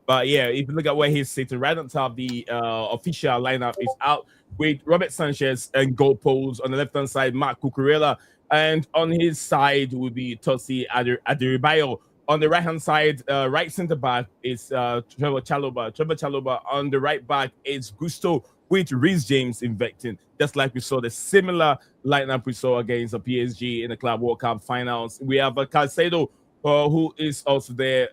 But yeah, if you look at where he's sitting, right on top, the official lineup is out with Robert Sanchez and goal poles. On the left-hand side, Marc Cucurella. And on his side would be Tosi Adiribayo. On the right-hand side, right centre-back is Trevor Chalobah. On the right back is Gusto with Reece James investing. Just like we saw the similar lineup we saw against the PSG in the Club World Cup finals. We have Caicedo, who is also there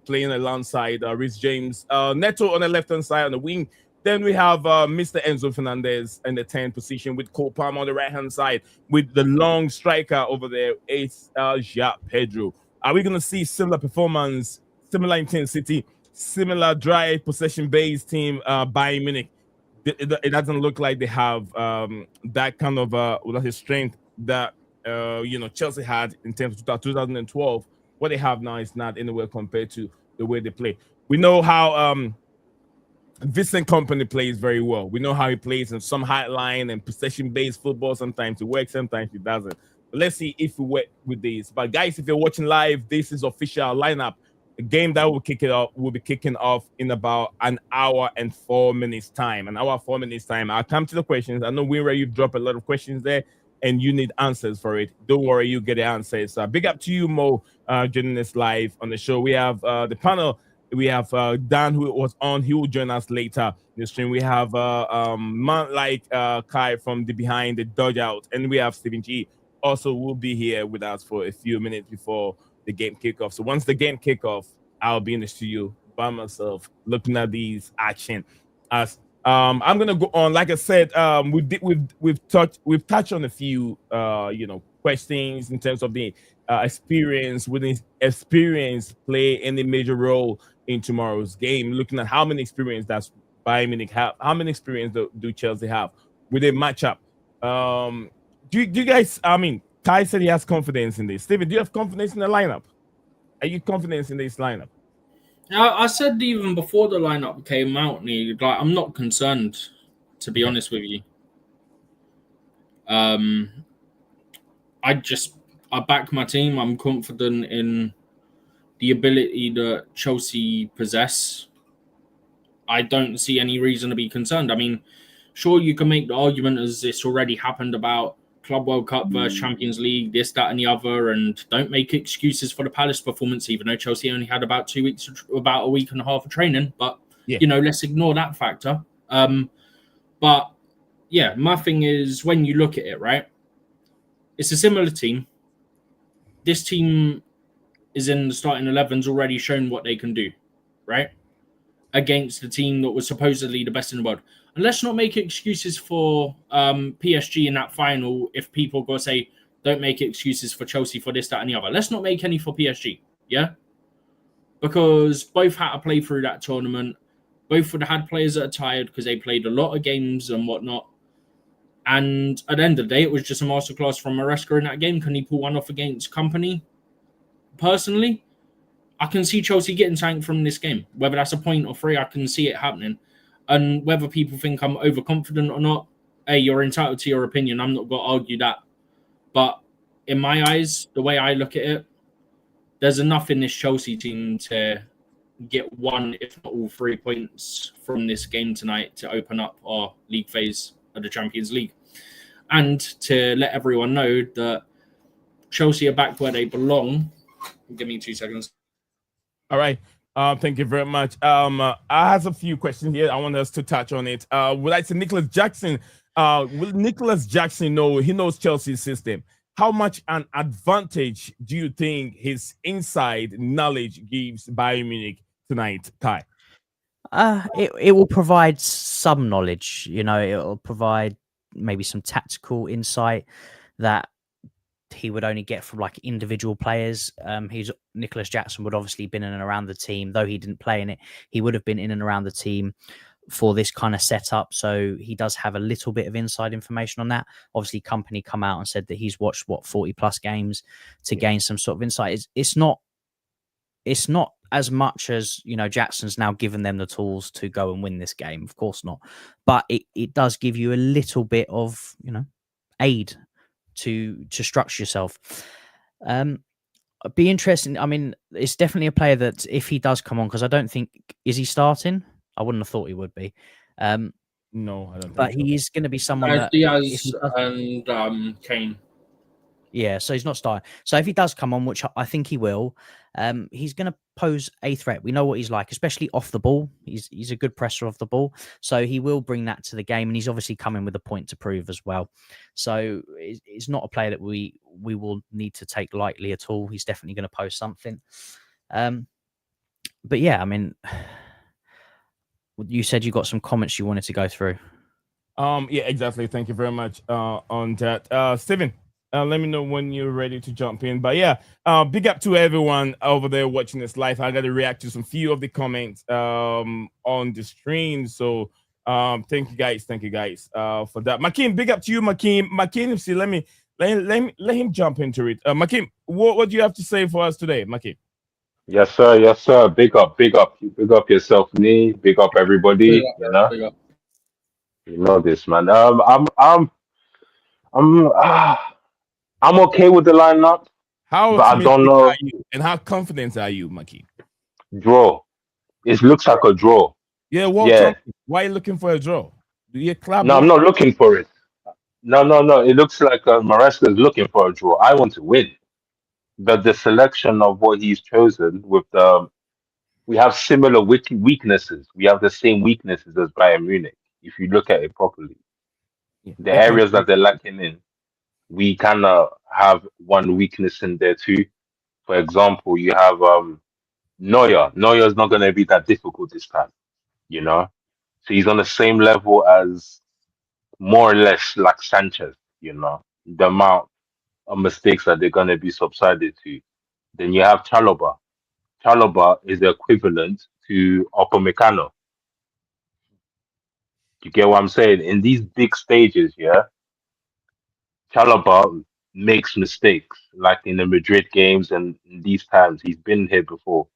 playing alongside Reece James. Neto on the left-hand side on the wing. Then we have Mr. Enzo Fernandez in the 10th position with Cole Palmer on the right-hand side with the long striker over there. It's João Pedro. Are we going to see similar performance, similar intensity, similar dry possession-based team, Bayern Munich? it doesn't look like they have that kind of strength that Chelsea had in terms of 2012. What they have now is not anywhere compared to the way they play. We know how Vincent Kompany plays very well. We know how he plays in some high line and possession-based football. Sometimes it works, sometimes it doesn't. But let's see if we work with this. But guys, if you're watching live, this is official lineup. The game that will kick it off will be kicking off in about an hour and 4 minutes time. An hour, 4 minutes time. I'll come to the questions. I know Winra, you've dropped a lot of questions there, and you need answers for it. Don't worry, you get the answers. Big up to you, Mo, joining us live on the show. We have the panel. We have Dan, who was on. He will join us later in the stream. We have man like Kai from the Behind the Dodge Out, and we have Stephen G. Also will be here with us for a few minutes before the game kickoff. So once the game kickoff, I'll be in the studio by myself looking at these action. As I'm gonna go on. Like I said, we've touched on a few questions in terms of the experience. Would experience play any major role in tomorrow's game? Looking at how many experience does Bayern Munich have, how many experience do Chelsea have with a matchup? Do you guys? I mean, Kai said he has confidence in this. Steven, do you have confidence in the lineup? Are you confident in this lineup? I said even before the lineup came out, I'm not concerned, to be honest with you. I back my team. I'm confident in the ability that Chelsea possess. I don't see any reason to be concerned. I mean, sure, you can make the argument as this already happened about Club World Cup versus Champions League, this, that, and the other, and don't make excuses for the Palace performance, even though Chelsea only had about a week and a half of training. But, let's ignore that factor. But, yeah, my thing is, when you look at it, right, it's a similar team. This team is in the starting 11's already shown what they can do, right? Against the team that was supposedly the best in the world. And let's not make excuses for PSG in that final if people go say, don't make excuses for Chelsea for this, that, and the other. Let's not make any for PSG, yeah? Because both had to play through that tournament. Both would have had players that are tired because they played a lot of games and whatnot. And at the end of the day, it was just a masterclass from Maresca in that game. Can he pull one off against Kompany? Personally, I can see Chelsea getting something from this game. Whether that's a point or 3, I can see it happening. And whether people think I'm overconfident or not, hey, you're entitled to your opinion. I'm not going to argue that. But in my eyes, the way I look at it, there's enough in this Chelsea team to get 1, if not all 3 points from this game tonight to open up our league phase of the Champions League. And to let everyone know that Chelsea are back where they belong. Give me 2 seconds. All right. Thank you very much. I have a few questions here. I want us to touch on it. Would I say Nicolas Jackson? Will Nicolas Jackson know? He knows Chelsea's system. How much an advantage do you think his inside knowledge gives Bayern Munich tonight, Kai? It will provide some knowledge. It will provide maybe some tactical insight that he would only get from like individual players. Nicolas Jackson would obviously been in and around the team, though he didn't play in it. He would have been in and around the team for this kind of setup, so he does have a little bit of inside information on that. Obviously, Kompany come out and said that he's watched 40 plus games to gain some sort of insight. It's not as much as Jackson's now given them the tools to go and win this game. Of course not, but it does give you a little bit of aid to structure yourself. Be interesting. I mean, it's definitely a player that if he does come on, because I don't think is he starting. I wouldn't have thought he would be. No, I don't. But he is going to be someone that Diaz and Kane. Yeah, so he's not starting. So if he does come on, which I think he will, he's going to pose a threat. We know what he's like, especially off the ball. He's a good presser off the ball. So he will bring that to the game, and he's obviously coming with a point to prove as well. So it's not a player that we will need to take lightly at all. He's definitely going to pose something. But yeah, I mean, you said you got some comments you wanted to go through. Yeah, exactly. Thank you very much on that. Steven, let me know when you're ready to jump in. But yeah, big up to everyone over there watching this live. I got to react to some few of the comments on the stream. So Thank you guys for that. Makeem, big up to you, Makeem, see, let him jump into it. Makeem, what do you have to say for us today, Makeem? Yes, sir. Yes, sir. Big up, big up, big up yourself, me. Big up Big everybody. up, bro, big up. You know this, man. I'm, ah, I'm okay with the lineup, How but I don't optimistic are know. you, and how confident are you, Makeem? Draw. It looks like a draw. Yeah, World Yeah. Cup. Why are you looking for a draw? Do you club? No, I'm not looking for it. No, no, no. It looks like Maresca is looking for a draw. I want to win. But the selection of what he's chosen with we have similar weaknesses. We have the same weaknesses as Bayern Munich. If you look at it properly, Yeah, the because areas that they're lacking in, we kind of have one weakness in there too. For example, you have Neuer. Neuer is not going to be that difficult this time, you know. So he's on the same level as more or less like Sanchez, you know. The amount of mistakes that they're going to be subsided to. Then you have Chalobah. Chalobah is the equivalent to Upamecano. You get what I'm saying? In these big stages, yeah, Chalobah makes mistakes, like in the Madrid games and in these times. He's been here before.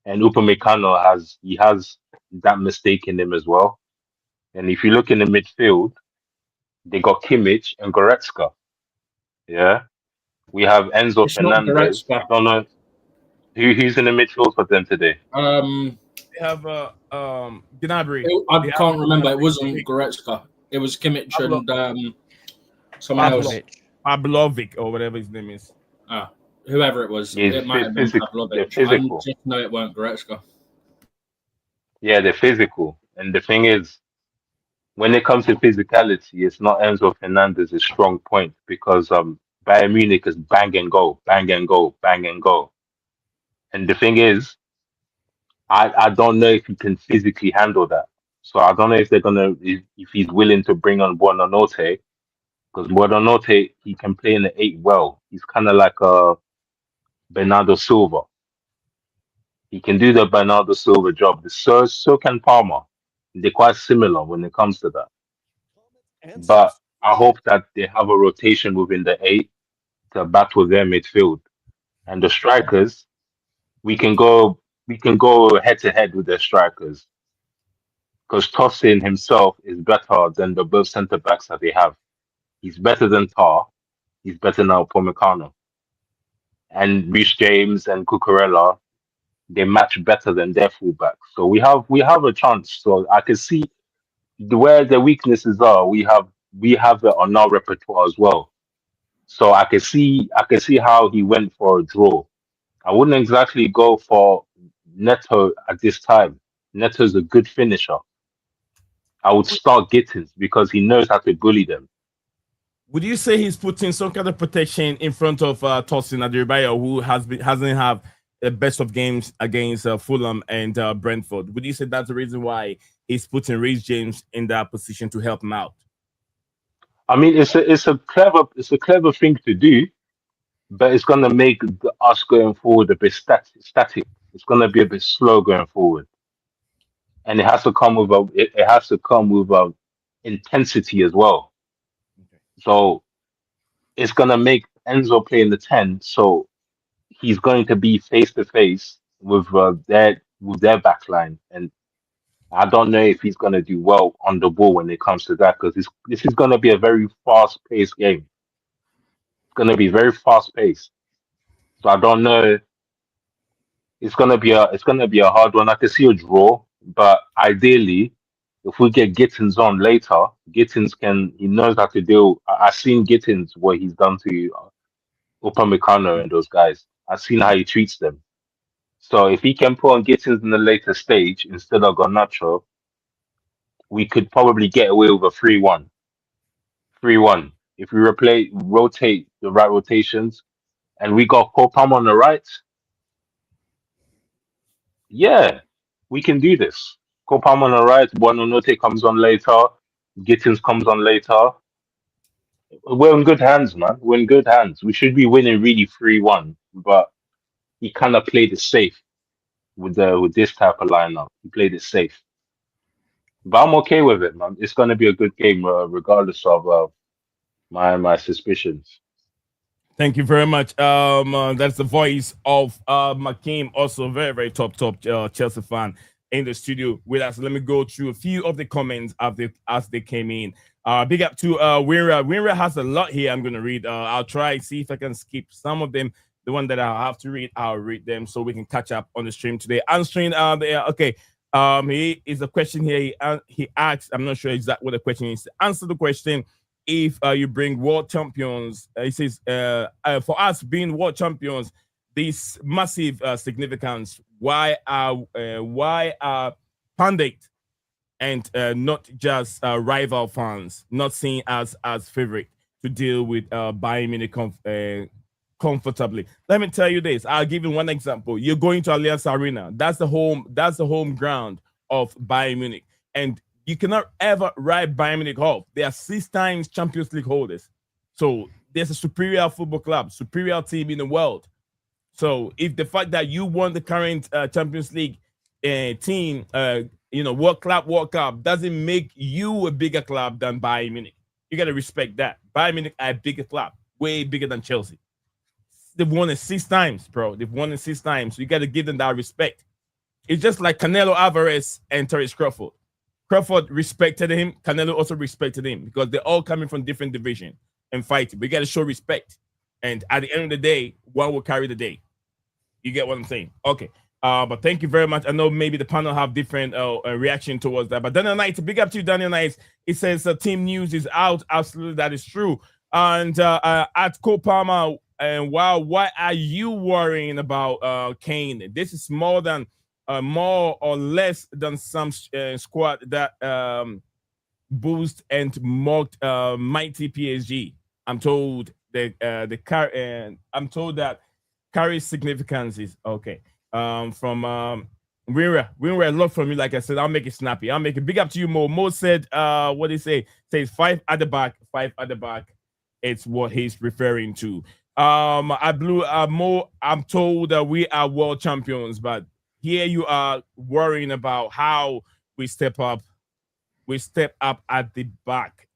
And Upamecano has that mistake in him as well. And if you look in the midfield, they got Kimmich and Goretzka. Yeah. We have Enzo It's not Fernandez. I Goretzka. don't know who's in the midfield for them today. they have Gnabry. I can't remember. It wasn't Goretzka. It was Kimmich and someone else. Pavlovic or whatever his name is. Whoever it was. He's It might have been Pavlovic. they're I physical. just know it weren't Goretzka. Yeah, they're physical. And the thing is, when it comes to physicality, it's not Enzo Fernandez's strong point because Bayern Munich is bang and go, bang and go, bang and go. And the thing is, I don't know if he can physically handle that. So I don't know if if he's willing to bring on Buonanotte, because Buonanotte, he can play in the 8 well. He's kind of like a Bernardo Silva. He can do the Bernardo Silva job. So can Palmer. They're quite similar when it comes to that. But I hope that they have a rotation within the 8 to battle their midfield. And the strikers, we can go head to head with their strikers. Because Tosin himself is better than the both centre backs that they have. He's better than Tar. He's better now Pomecano. And Reece James and Cucurella, they match better than their fullbacks. So we have a chance. So I can see where the weaknesses are. We have it on our repertoire as well. So I can see how he went for a draw. I wouldn't exactly go for Neto at this time. Neto's a good finisher. I would start Gittins because he knows how to bully them. Would you say he's putting some kind of protection in front of Tosin Adirbayo, who hasn't have the best of games against Fulham and Brentford? Would you say that's the reason why he's putting Reece James in that position to help him out? I mean, it's a clever thing to do, but it's gonna make us going forward a bit static. It's gonna be a bit slow going forward, and it has to come with intensity as well. Okay. So it's gonna make Enzo play in the 10. So he's going to be face to face with their back line, and I don't know if he's going to do well on the ball when it comes to that because this is going to be a very fast paced game. It's going to be very fast paced. So I don't know. It's going to be a hard one. I can see a draw, but ideally, if we get Gittins on later, he knows how to deal. I've seen Gittins what he's done to Upamecano and those guys. I've seen how he treats them. So if he can put on Gittins in the later stage instead of Garnacho, we could probably get away with a 3-1. 3-1. If we rotate the right rotations, and we got Kopam on the right, yeah, we can do this. Kopam on the right, Buonanotte comes on later, Gittins comes on later. We're in good hands, man. We're in good hands. We should be winning really 3-1, but he kind of played it safe with this type of lineup. He played it safe. But I'm okay with it, man. It's going to be a good game, regardless of my suspicions. Thank you very much. That's the voice of Makim, also very, very top Chelsea fan in the studio with us. Let me go through a few of the comments as they came in. Big up to Winra. Winra has a lot here. I'm gonna read. I'll try see if I can skip some of them. The one that I have to read, I'll read them so we can catch up on the stream today. Answering okay. He is a question here. He asks, I'm not sure exactly what the question is. Answer the question. If you bring world champions, he says, for us being world champions, this massive significance. Why are pundit and not just rival fans not seen as favorite to deal with Bayern Munich comfortably? Let me tell you this. I'll give you one example. You're going to Allianz Arena. That's the home ground of Bayern Munich, and you cannot ever write Bayern Munich off. They are 6 times Champions League holders. So there's a superior football club, superior team in the world. So if the fact that you won the current Champions League team, World Cup, doesn't make you a bigger club than Bayern Munich. You got to respect that. Bayern Munich are a bigger club, way bigger than Chelsea. They've won it 6 times, bro. They've won it 6 times. So you got to give them that respect. It's just like Canelo Alvarez and Terence Crawford. Crawford respected him. Canelo also respected him because they're all coming from different divisions and fighting. But you got to show respect. And at the end of the day, one will carry the day. You get what I'm saying? Okay. But thank you very much. I know maybe the panel have different reaction towards that. But Daniel Knight, big up to you, Daniel Knight. It says team news is out. Absolutely, that is true. And at Copama, and wow, why are you worrying about Kane? This is more or less than some squad that boost and mocked mighty PSG. I'm told that I'm told that carries significance is okay. From Winra, a lot from you. Like I said, I'll make it snappy. I'll make it big up to you, Mo. Mo said, what did he say? Says 5 at the back, 5 at the back. It's what he's referring to. Mo, I'm told that we are world champions, but here you are worrying about how we step up. We step up at the back.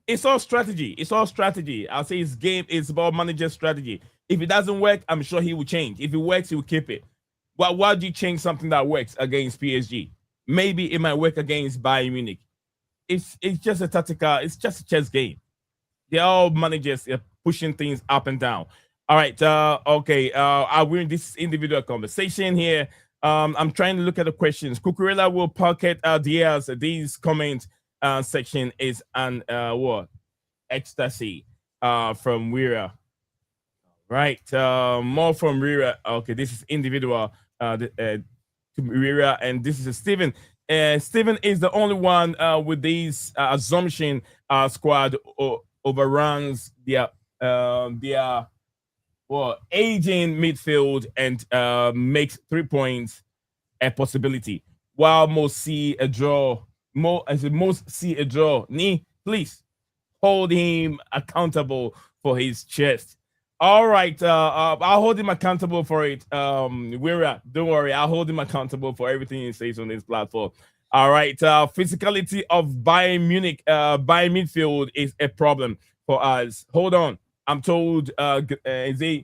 It's all strategy. It's all strategy. I'll say his game is about manager strategy. If it doesn't work, I'm sure he will change. If it works, he will keep it. Why do you change something that works against PSG? Maybe it might work against Bayern Munich. It's just a tactical. It's just a chess game. They're all managers pushing things up and down. All right. Okay. We're in this individual conversation here. I'm trying to look at the questions. Cucurella will pocket Diaz. These comment section is an ecstasy from Wira. Right. More from Rira. Okay, this is individual to Rira, and this is Steven. Steven is the only one with these assumption squad overruns their aging midfield and makes 3 points a possibility. While most see a draw, most see a draw. Please hold him accountable for his chest. All right, I'll hold him accountable for it. Don't worry, I'll hold him accountable for everything he says on this platform. All right, physicality of Bayern Munich, Bayern midfield is a problem for us. Hold on, I'm told. What's the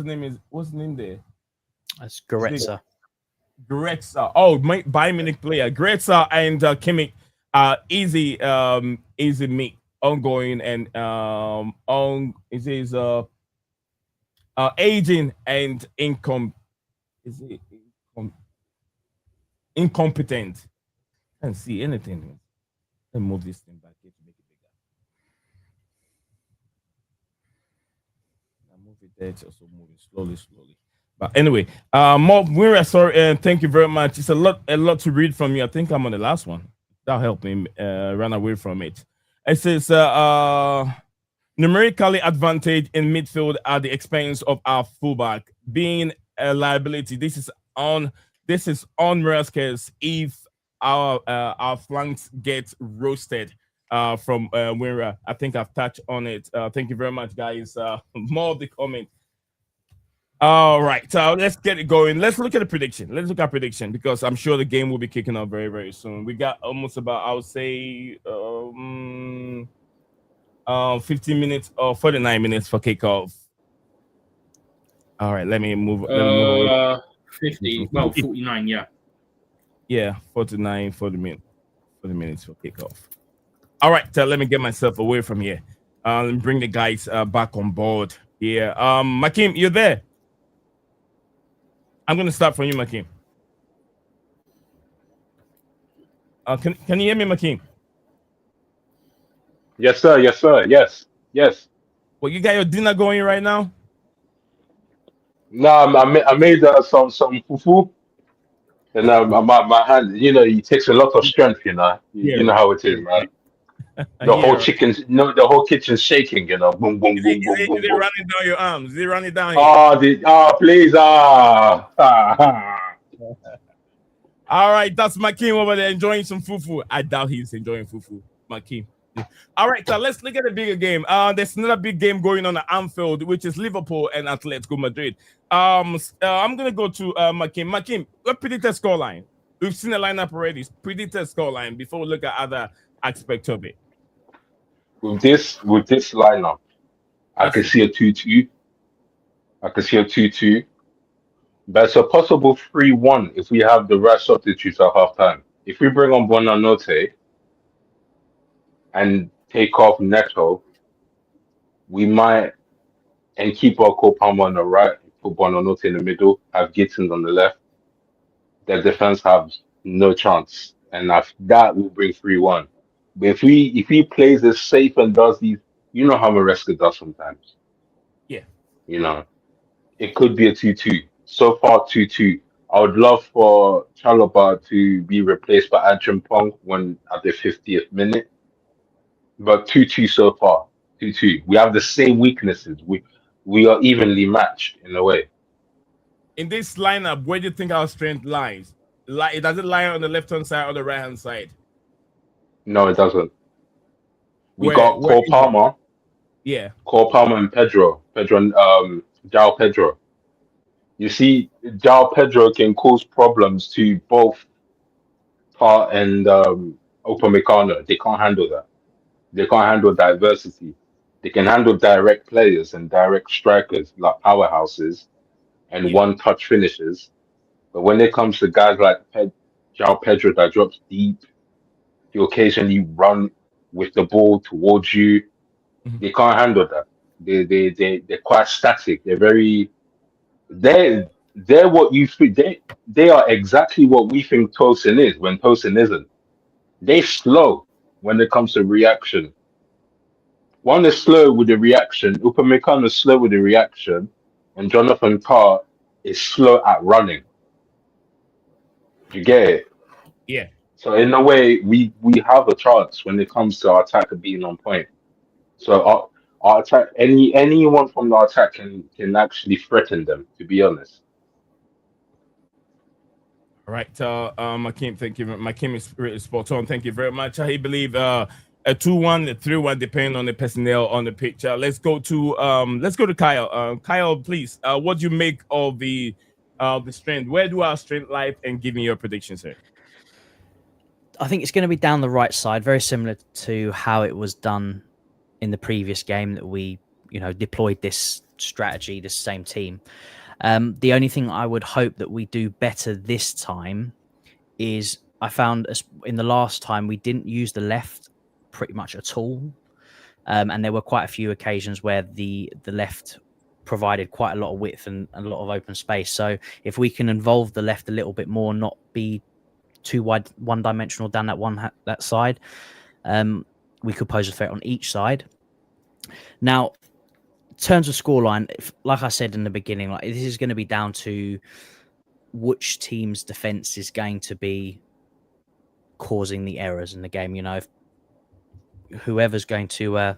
name is? What's the name there? That's Goretzka. Oh, my Bayern Munich player, Goretzka and Kimmich are easy meet. Ongoing and it is aging and incompetent. Can't see anything. Let me move this thing back here to make it bigger. I move it there, it's also moving slowly. But anyway, we're sorry, and thank you very much. It's a lot to read from you. I think I'm on the last one. That'll help me run away from it. It says numerically advantage in midfield at the expense of our fullback being a liability. This is on Merskes if our flanks get roasted from Winra. I think I've touched on it. Thank you very much, guys. More of the comment. All right, so let's get it going. Let's look at the prediction. Let's look at prediction because I'm sure the game will be kicking off very, very soon. We got almost about, I would say, 15 minutes or 49 minutes for kickoff. All right, let me move away. 50, well, 49, yeah. Yeah, 49 for the minutes for kickoff. All right, so let me get myself away from here. Let me bring the guys back on board here. Makim, you're there? I'm going to start from you, Makim. Can you hear me, Makim? Yes, sir. Yes, sir. Yes. Yes. Well, you got your dinner going right now? No, I made some fufu, and my hand. You know, it takes a lot of strength. You know, you know how it is, man. The whole the whole kitchen's shaking. You know, boom, boom, boom, boom, boom. Is it running down your arms? Is it running down here? Please, All right, that's Makim over there enjoying some fufu. I doubt he's enjoying fufu, Makim. All right, so let's look at the bigger game. There's another big game going on at Anfield, which is Liverpool and Atletico Madrid. I'm gonna go to Makim. Makim, what predicted scoreline? We've seen the lineup already. Predicted scoreline before we look at other aspects of it. With this lineup, I can see a 2-2. I can see a 2-2. But it's a possible 3-1 if we have the right substitutes at halftime. If we bring on Buonanotte and take off Neto, we might, and keep our Palmer on the right, put Buonanotte in the middle, have Gittins on the left. The defense have no chance, and that will bring 3-1. But if he plays this safe and does these, you know how Maresca does sometimes. Yeah. You know, it could be a 2-2. So far, 2-2. I would love for Chalobah to be replaced by Achimpong when at the 50th minute. But 2-2 so far. 2-2. We have the same weaknesses. We are evenly matched in a way. In this lineup, where do you think our strength lies? Does it lie on the left-hand side or the right-hand side? No, it doesn't. We got Cole Palmer. Yeah. Cole Palmer and Pedro, João Pedro. You see, João Pedro can cause problems to both Tart and Upamecano. They can't handle that. They can't handle diversity. They can handle direct players and direct strikers like powerhouses and one-touch finishes. But when it comes to guys like João Pedro that drops deep, they occasionally run with the ball towards you. They can't handle that. They're quite static. They're what you think. They are exactly what we think Tosin is when Tosin isn't. They're slow when it comes to reaction. One is slow with the reaction. Upamecano is slow with the reaction, and Jonathan Tah is slow at running. You get it? Yeah. So in a way, we have a chance when it comes to our attacker being on point. So our attack, anyone from the attack can actually threaten them. To be honest. All right, Makim, thank you. Makim is really spot on. Thank you very much. I believe a 2-1, a 3-1, depending on the personnel on the pitch. Let's go to Kyle. Kyle, please. What do you make of the strength? Where do our strength lie? And give me your predictions here. I think it's going to be down the right side, very similar to how it was done in the previous game that we, deployed this strategy, this same team. The only thing I would hope that we do better this time is I found in the last time we didn't use the left pretty much at all. And there were quite a few occasions where the left provided quite a lot of width and a lot of open space. So if we can involve the left a little bit more, not be too one-dimensional down that side, we could pose a threat on each side. Now, in terms of scoreline, like I said in the beginning, this is going to be down to which team's defense is going to be causing the errors in the game. If whoever's going to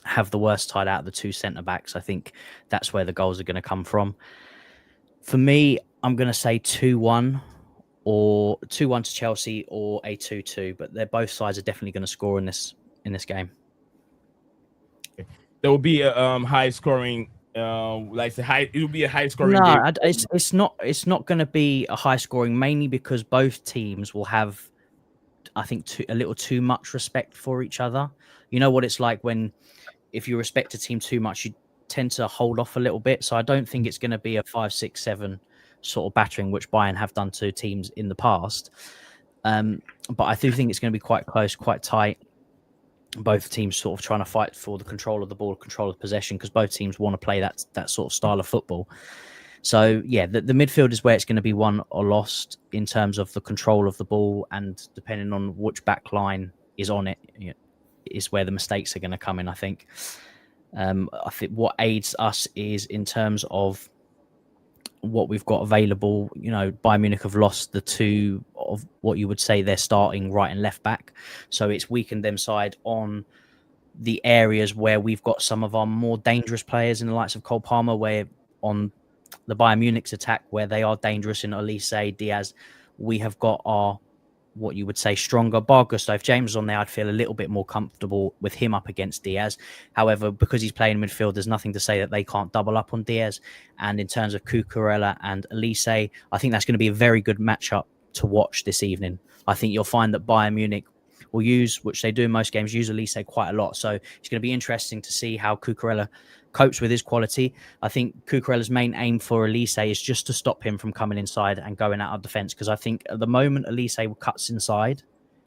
have the worst tied out of the two centre backs, I think that's where the goals are going to come from. For me, I'm going to say 2-1 or 2-1 to Chelsea or a 2-2, but both sides are definitely going to score in this game. There will be a high scoring like it will be a high scoring No, game. it's not going to be a high scoring, mainly because both teams will have, I think, a little too much respect for each other. You know what it's like when, if you respect a team too much, you tend to hold off a little bit. So I don't think it's going to be a 5-6-7 sort of battering, which Bayern have done to teams in the past. But I do think it's going to be quite close, quite tight. Both teams sort of trying to fight for the control of the ball, control of possession, because both teams want to play that sort of style of football. So yeah, the midfield is where it's going to be won or lost in terms of the control of the ball, and depending on which back line is on it, is where the mistakes are going to come in. I think what aids us is in terms of what we've got available. Bayern Munich have lost the two of what you would say they're starting right and left back, so it's weakened them side on the areas where we've got some of our more dangerous players in the likes of Cole Palmer, where on the Bayern Munich's attack, where they are dangerous in Elise, Diaz, we have got our, what you would say, stronger bar Gusto. If James is on there, I'd feel a little bit more comfortable with him up against Diaz. However, because he's playing midfield, there's nothing to say that they can't double up on Diaz. And in terms of Cucurella and Elise, I think that's going to be a very good matchup to watch this evening. I think you'll find that Bayern Munich will use, which they do in most games, use Elise quite a lot. So it's going to be interesting to see how Cucurella copes with his quality. I think Cucurella's main aim for Elise is just to stop him from coming inside and going out of defence, because I think at the moment Elise cuts inside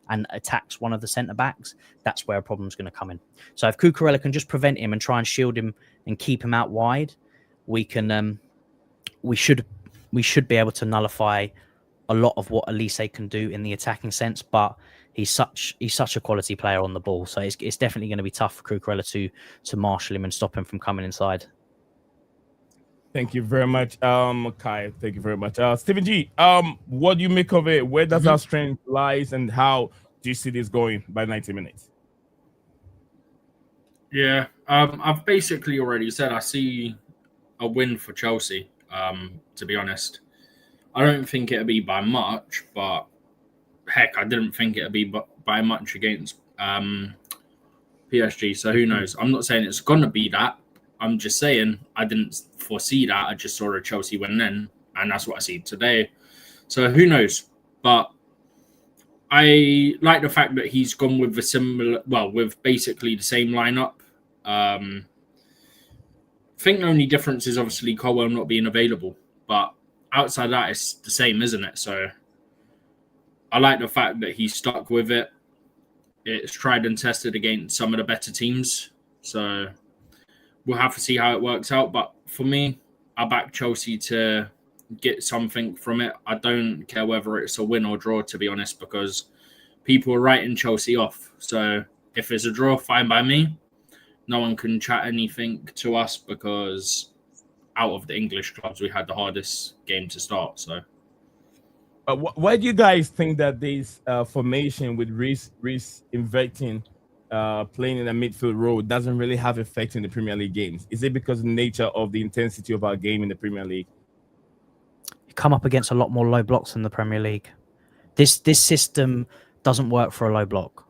and attacks one of the centre backs, that's where a problem's going to come in. So if Cucurella can just prevent him and try and shield him and keep him out wide, we can we should be able to nullify a lot of what Elise can do in the attacking sense. But he's such a quality player on the ball, so it's definitely going to be tough for Cucurella to marshal him and stop him from coming inside. Thank you very much, Kai. Thank you very much, Stephen G. What do you make of it? Where does our strength lies, and how do you see this going by 90 minutes? Yeah, I've basically already said I see a win for Chelsea. To be honest, I don't think it'll be by much, but heck, I didn't think it'd be by much against PSG. So who knows? I'm not saying it's gonna be that. I'm just saying I didn't foresee that. I just saw a Chelsea win then, and that's what I see today. So who knows? But I like the fact that he's gone with with basically the same lineup. I think the only difference is obviously Colwell not being available, but outside that, it's the same, isn't it? So I like the fact that he stuck with it. It's tried and tested against some of the better teams. So we'll have to see how it works out. But for me, I back Chelsea to get something from it. I don't care whether it's a win or draw, to be honest, because people are writing Chelsea off. So if it's a draw, fine by me. No one can chat anything to us because out of the English clubs, we had the hardest game to start. So why do you guys think that this formation with Reece inverting, playing in a midfield role doesn't really have effect in the Premier League games? Is it because of the nature of the intensity of our game in the Premier League? You come up against a lot more low blocks in the Premier League. This system doesn't work for a low block.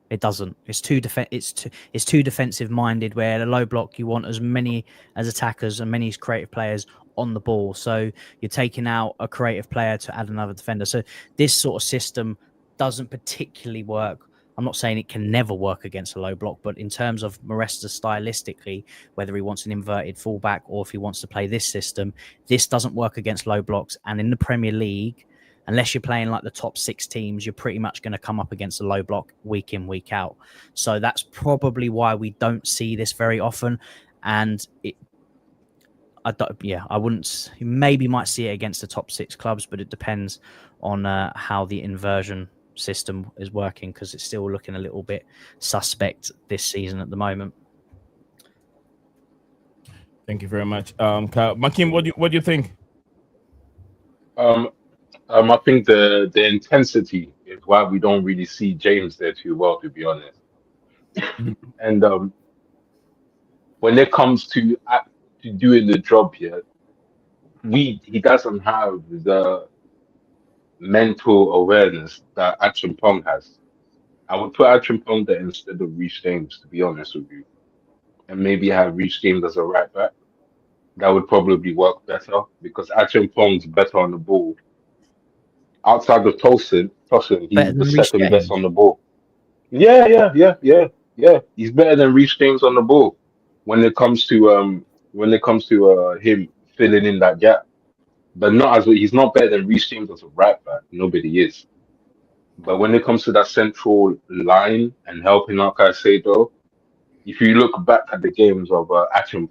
It doesn't. It's too defensive minded. Where a low block, you want as many as attackers and many as creative players on the ball. So you're taking out a creative player to add another defender. So this sort of system doesn't particularly work. I'm not saying it can never work against a low block, but in terms of Maresca stylistically, whether he wants an inverted fullback or if he wants to play this system, this doesn't work against low blocks. And in the Premier League, unless you're playing like the top 6 teams, you're pretty much going to come up against a low block week in, week out. So that's probably why we don't see this very often. And I wouldn't. You maybe might see it against the top 6 clubs, but it depends on how the inversion system is working, because it's still looking a little bit suspect this season at the moment. Thank you very much, Makim. What do you think? I think the intensity is why we don't really see James there too well, to be honest. And when it comes to doing the job here, he doesn't have the mental awareness that Achimpong has. I would put Achimpong there instead of Reece James, to be honest with you. and maybe have Reece James as a right back. That would probably work better because Pong's better on the ball. Outside of Tosin, Better he's the than Reece second best James. on the ball. Yeah. He's better than Reece James on the ball when it comes to him filling in that gap. But not as he's not better than Reece James as a right back. Nobody is. But when it comes to that central line and helping out Caicedo, if you look back at the games of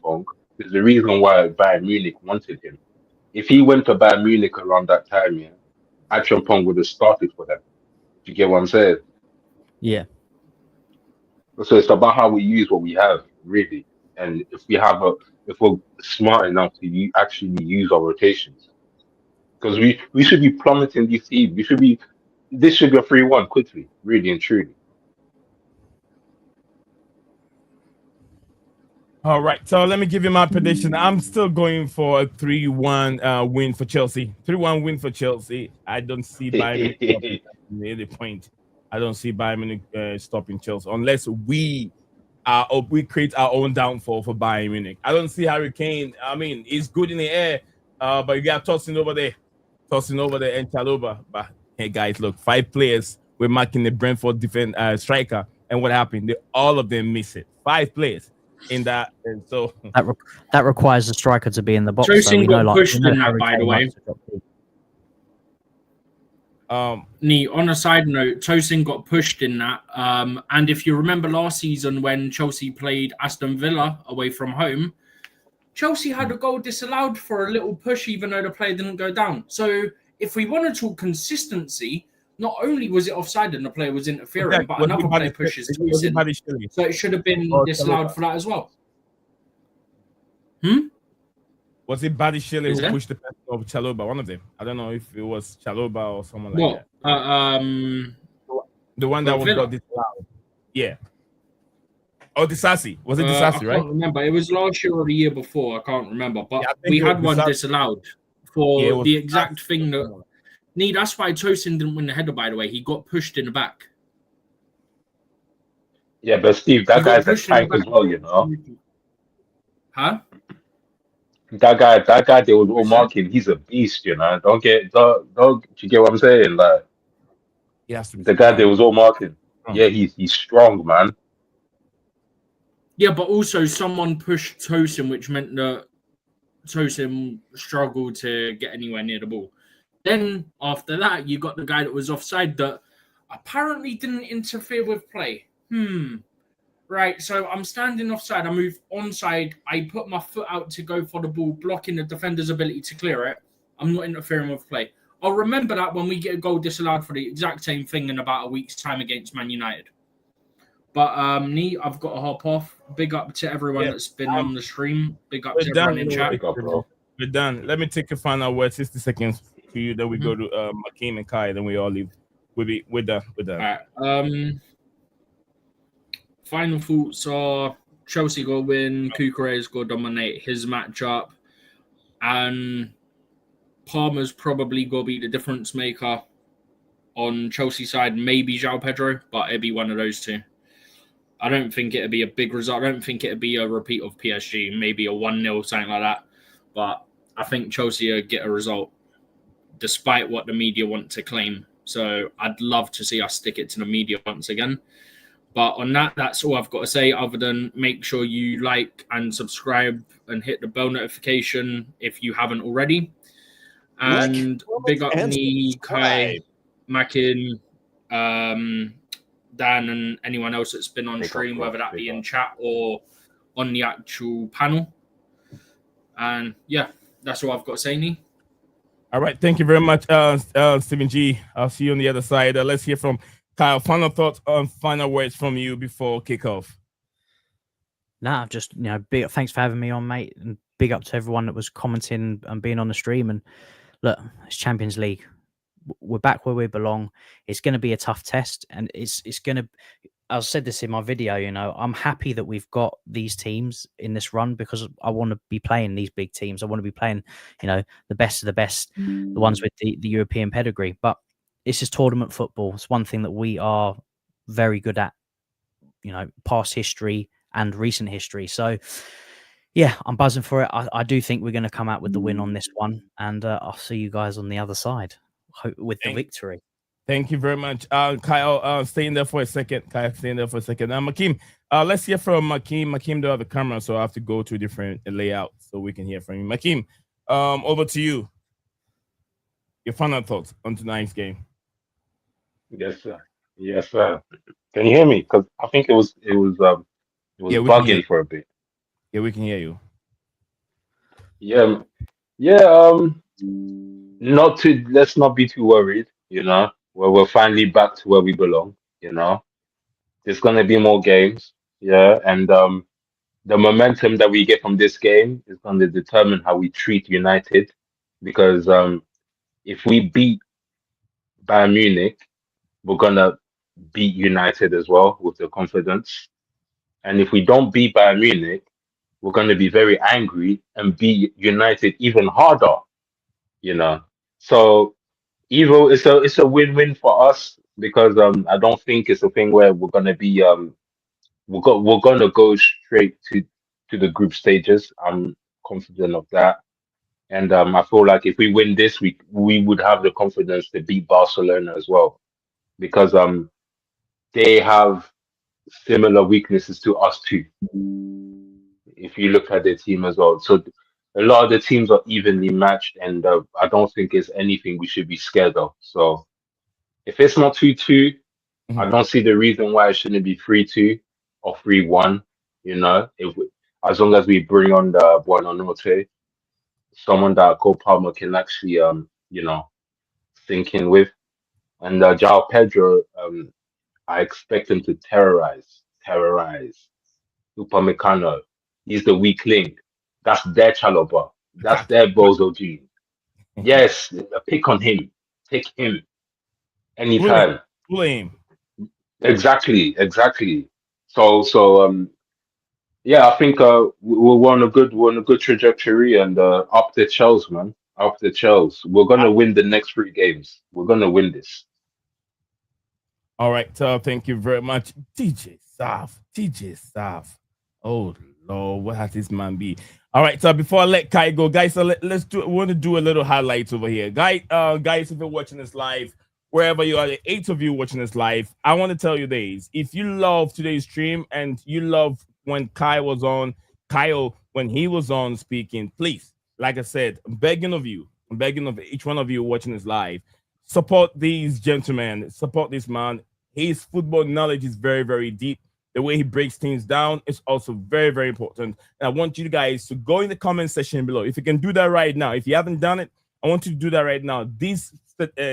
Pong, there's a reason why Bayern Munich wanted him. If he went to Bayern Munich around that time, yeah, Pong would have started for them. Do you get what I'm saying? Yeah. So it's about how we use what we have, really. And if we're smart enough to actually use our rotations. Because we should be plummeting these teams. This should be a 3-1 quickly, really and truly. All right, so let me give you my prediction. I'm still going for a 3-1 win for Chelsea. 3-1 win for Chelsea. I don't see Bayern Munich stopping the point. I don't see Bayern Munich stopping Chelsea unless we create our own downfall for Bayern Munich. I don't see Harry Kane. I mean, he's good in the air, but you got tossing over there, and Chalobah. But hey, guys, look, 5 players were marking the Brentford striker, and what happened? All of them miss it. 5 players. In that, and so that requires the striker to be in the box. Tosin got pushed in that, by the way. On a side note, Tosin got pushed in that. And if you remember last season when Chelsea played Aston Villa away from home, Chelsea had a goal disallowed for a little push, even though the player didn't go down. So if we want to talk consistency, not only was it offside and the player was interfering, but another player pushes Tosin. So it should have been disallowed for that as well. Was it Badishile who pushed the person of Chalobah? One of them. I don't know if it was Chalobah or someone like that. The one that got disallowed. Yeah. Oh, Disasi. Was it Disasi, right? I can't remember. It was last year or the year before. I can't remember. But we had one disallowed for the exact thing that... that's why Tosin didn't win the header, by the way. He got pushed in the back. Yeah, but Steve, that guy's a tank as well, you know? Huh? That guy they was all marking, he's a beast, you know? Don't you get what I'm saying? Like, the guy they was all marking. Yeah, he's strong, man. Yeah, but also someone pushed Tosin, which meant that Tosin struggled to get anywhere near the ball. Then after that, you got the guy that was offside that apparently didn't interfere with play. Right, so I'm standing offside. I move onside. I put my foot out to go for the ball, blocking the defender's ability to clear it. I'm not interfering with play. I'll remember that when we get a goal disallowed for the exact same thing in about a week's time against Man United. But I've got to hop off. Big up to everyone that's been on the stream. Big up to everyone in chat. We're done. Let me take a final word, 60 seconds for you. Then we go to Makeem and Kai. Then we all leave. We're done. All right. Final thoughts are Chelsea go win, Cucurella go dominate his matchup, and Palmer's probably go be the difference maker on Chelsea side. Maybe João Pedro, but it'd be one of those two. I don't think it'd be a big result. I don't think it'd be a repeat of PSG, maybe a 1-0, something like that. But I think Chelsea will get a result, despite what the media want to claim. So I'd love to see us stick it to the media once again. But on that, that's all I've got to say, other than make sure you like and subscribe and hit the bell notification if you haven't already. And big up me, Kai, Makin, Dan, and anyone else that's been on stream, whether that be in chat or on the actual panel. And yeah, that's all I've got to say, Nee. All right. Thank you very much, Stephen G. I'll see you on the other side. Let's hear from Kyle. Final thoughts on final words from you before kickoff. Nah, just big thanks for having me on, mate, and big up to everyone that was commenting and being on the stream. And look, it's Champions League. We're back where we belong. It's going to be a tough test, and it's going to. I said this in my video. I'm happy that we've got these teams in this run because I want to be playing these big teams. I want to be playing, the best of the best, the ones with the European pedigree. But it's just tournament football. It's one thing that we are very good at. Past history and recent history. So, yeah, I'm buzzing for it. I do think we're going to come out with the win on this one, and I'll see you guys on the other side with the victory. Thank you very much. Kyle, stay in there for a second. Makeem, let's hear from Makeem. Makeem don't have a camera, so I have to go to a different layout so we can hear from you. Makeem, over to you. Your final thoughts on tonight's game. Yes, sir. Yes, sir. Can you hear me? Because I think it was bugging for a bit. Yeah, we can hear you. Yeah, let's not be too worried, we're finally back to where we belong, There's gonna be more games, and the momentum that we get from this game is gonna determine how we treat United, because if we beat Bayern Munich, we're gonna beat United as well with the confidence. And if we don't beat Bayern Munich, we're gonna be very angry and beat United even harder, So Evo, it's a win-win for us, because I don't think it's a thing where we're gonna be we're gonna go straight to the group stages. I'm confident of that. And I feel like if we win this week, we would have the confidence to beat Barcelona as well, because they have similar weaknesses to us too. If you look at their team as well, so a lot of the teams are evenly matched, and I don't think it's anything we should be scared of. So if it's not 2-2, I don't see the reason why it shouldn't be 3-2 or 3-1. As long as we bring on the Buonanotte, someone that Cole Palmer can actually sink in with, and João Pedro, I expect him to terrorize Upamecano. He's the weak link. That's their Chalobah. That's their Bozo gene. Yes, pick on him. Take him anytime. Blame. Exactly. So yeah, I think we're on a good trajectory, and up the Chels, man. Up the Chels. We're gonna win the next 3 games. We're gonna win this. All right, thank you very much, DJ Saf. Oh Lord, what has this man be? All right, so before I let Kai go, guys, so we want to do a little highlights over here, guys. If you're watching this live, wherever you are, the 8 of you watching this live, I want to tell you this: if you love today's stream and you love when Kyle when he was on speaking, please, like I said, I'm begging of each one of you watching this live, support these gentlemen, support this man. His football knowledge is very, very deep. The way he breaks things down is also very, very important. And I want you guys to go in the comment section below. If you can do that right now, if you haven't done it, I want you to do that right now. This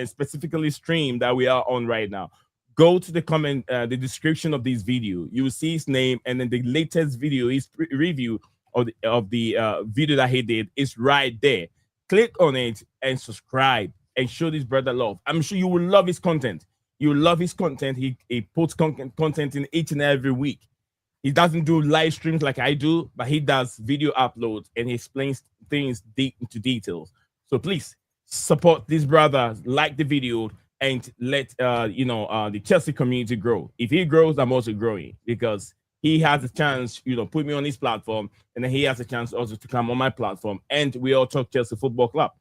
specifically stream that we are on right now. Go to the comment, the description of this video. You will see his name, and then the latest video, his review of the video that he did is right there. Click on it and subscribe and show this brother love. I'm sure you will love his content. You will love his content. He puts content in each and every week. He doesn't do live streams like I do, but he does video uploads and he explains things deep into details. So please support this brother, like the video, and let the Chelsea community grow. If he grows, I'm also growing, because he has a chance, put me on his platform, and then he has a chance also to come on my platform, and we all talk Chelsea Football Club.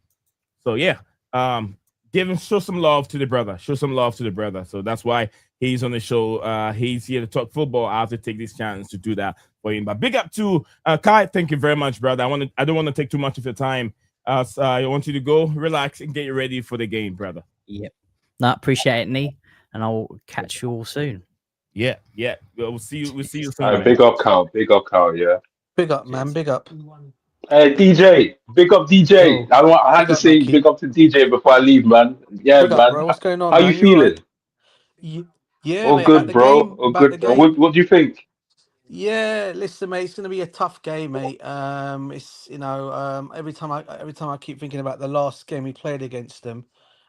So yeah, show some love to the brother. So that's why he's on the show. He's here to talk football. I have to take this chance to do that for him. But big up to Kai. Thank you very much, brother. I don't want to take too much of your time. I want you to go relax and get ready for the game, brother. Yep. No, appreciate it, Nee, and I'll catch you all soon. Yeah. We'll see you soon. Big up, Carl. Yeah. Big up, man. Big up. Hey, DJ. Big up, DJ. I have to say Mikey. big up to DJ before I leave, man. Yeah, Big man. up, bro. What's going on? How man? you feeling? Right? Yeah, Oh, mate, good, bro. Oh, good, bro. What do you think? Yeah, listen, mate. It's going to be a tough game, mate. It's every time I keep thinking about the last game we played against them,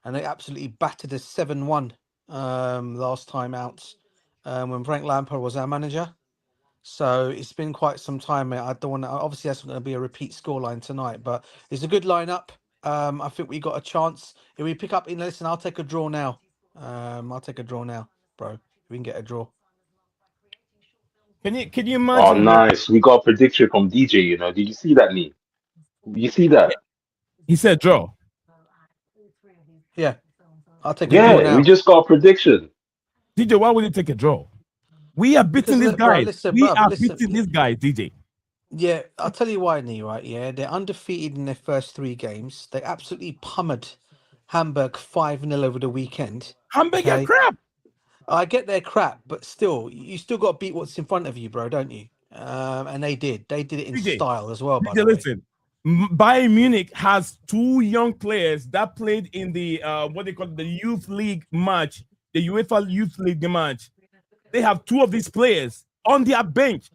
and they absolutely battered us 7-1 last time out when Frank Lampard was our manager. So it's been quite some time, mate. I don't want to. Obviously, that's going to be a repeat scoreline tonight, but it's a good lineup. I think we got a chance. If we pick up, listen, I'll take a draw now. I'll take a draw now, bro. If we can get a draw. Can you Oh, imagine? nice. We got a prediction from DJ, you know. Did you see that, Lee? Did you see that? He said draw. Yeah, I'll take a draw Yeah, we now. just got a prediction. DJ, why would you take a draw? We are beating Because these look, bro, guys. listen, We bro, are listen. beating these guys, DJ. Yeah, I'll tell you why, Nee, right? Yeah, they're undefeated in their first 3 games. They absolutely pummeled Hamburg 5-0 over the weekend. Hamburg are Okay, crap. I get their crap, but still, you still got to beat what's in front of you, bro, don't you? And they did. They did it in DJ, style as well, by DJ, the way. listen. Bayern Munich has 2 young players that played in the what they call the youth league match, the UEFA youth league match. They have 2 of these players on their bench.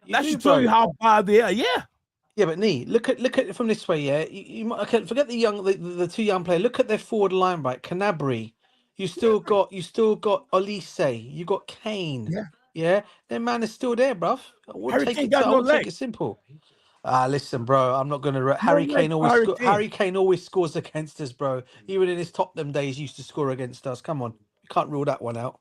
That should tell you how bad they are. Yeah. Yeah, but Nee, look at it from this way. Yeah, okay, forget the 2 young players. Look at their forward line, right? Canabry. You still got Olise. You got Kane. Yeah. Yeah, their man is still there, bruv. I would Harry take Kane it. got I no would take legs. it simple. Listen, bro. I'm not gonna. No Harry legs Kane for Harry Kane. Harry Kane always scores against us, bro. Even in his Tottenham days, he used to score against us. Come on, you can't rule that one out.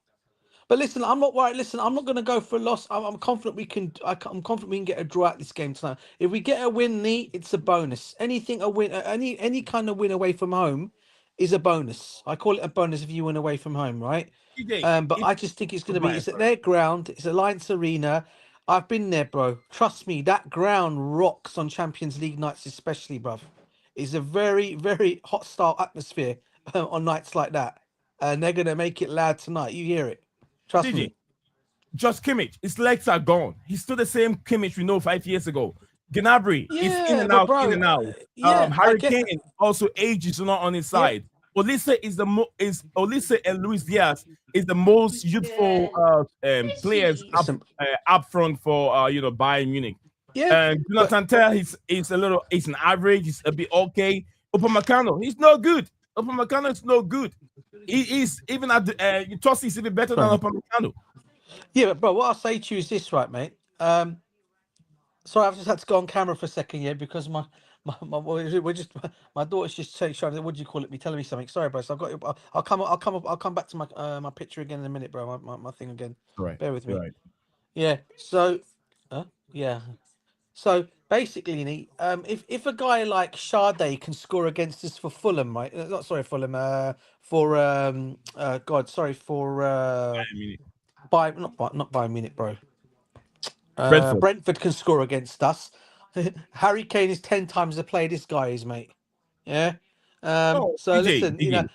But listen, I'm not worried. Listen, I'm not going to go for a loss. I'm confident we can. I'm confident we can get a draw at this game tonight. If we get a win, Nee, it's a bonus. Anything a win, any kind of win away from home, is a bonus. I call it a bonus if you win away from home, right? DJ, But I just think it's going to be. right, It's at their ground. It's Allianz Arena. I've been there, bro. Trust me, that ground rocks on Champions League nights, especially, bruv. It's a very, very hostile atmosphere on nights like that, and they're going to make it loud tonight. You hear it. Trust DJ, me. just Kimmich. His legs are gone. He's still the same Kimmich we know 5 years ago. Gnabry is in and out, in and out. Harry Kane also age is not on his side. Olise is Olise and Luis Diaz is the most youthful players up front for Bayern Munich. And Jonathan Tah he's an average, he's a bit okay. Upamecano, he's no good. Upamecano is no good. He is even at the Tossi is even better than Upamecano. Yeah, but bro, what I'll say to you is this, right, mate? Sorry, I've just had to go on camera for a second, yeah, because my daughter's just showing. What do you call it? Me telling me something. Sorry, bro. So I've got. I'll come back to my picture again in a minute, bro. My thing again. Right. Bear with me. Right. Yeah. So, yeah. So basically, if a guy like Sade can score against us for Fulham, right? Not sorry, Fulham. For not Bayern Munich, bro. Brentford can score against us. Harry Kane is 10 times the player this guy is, mate. Yeah. So DJ, listen, you know,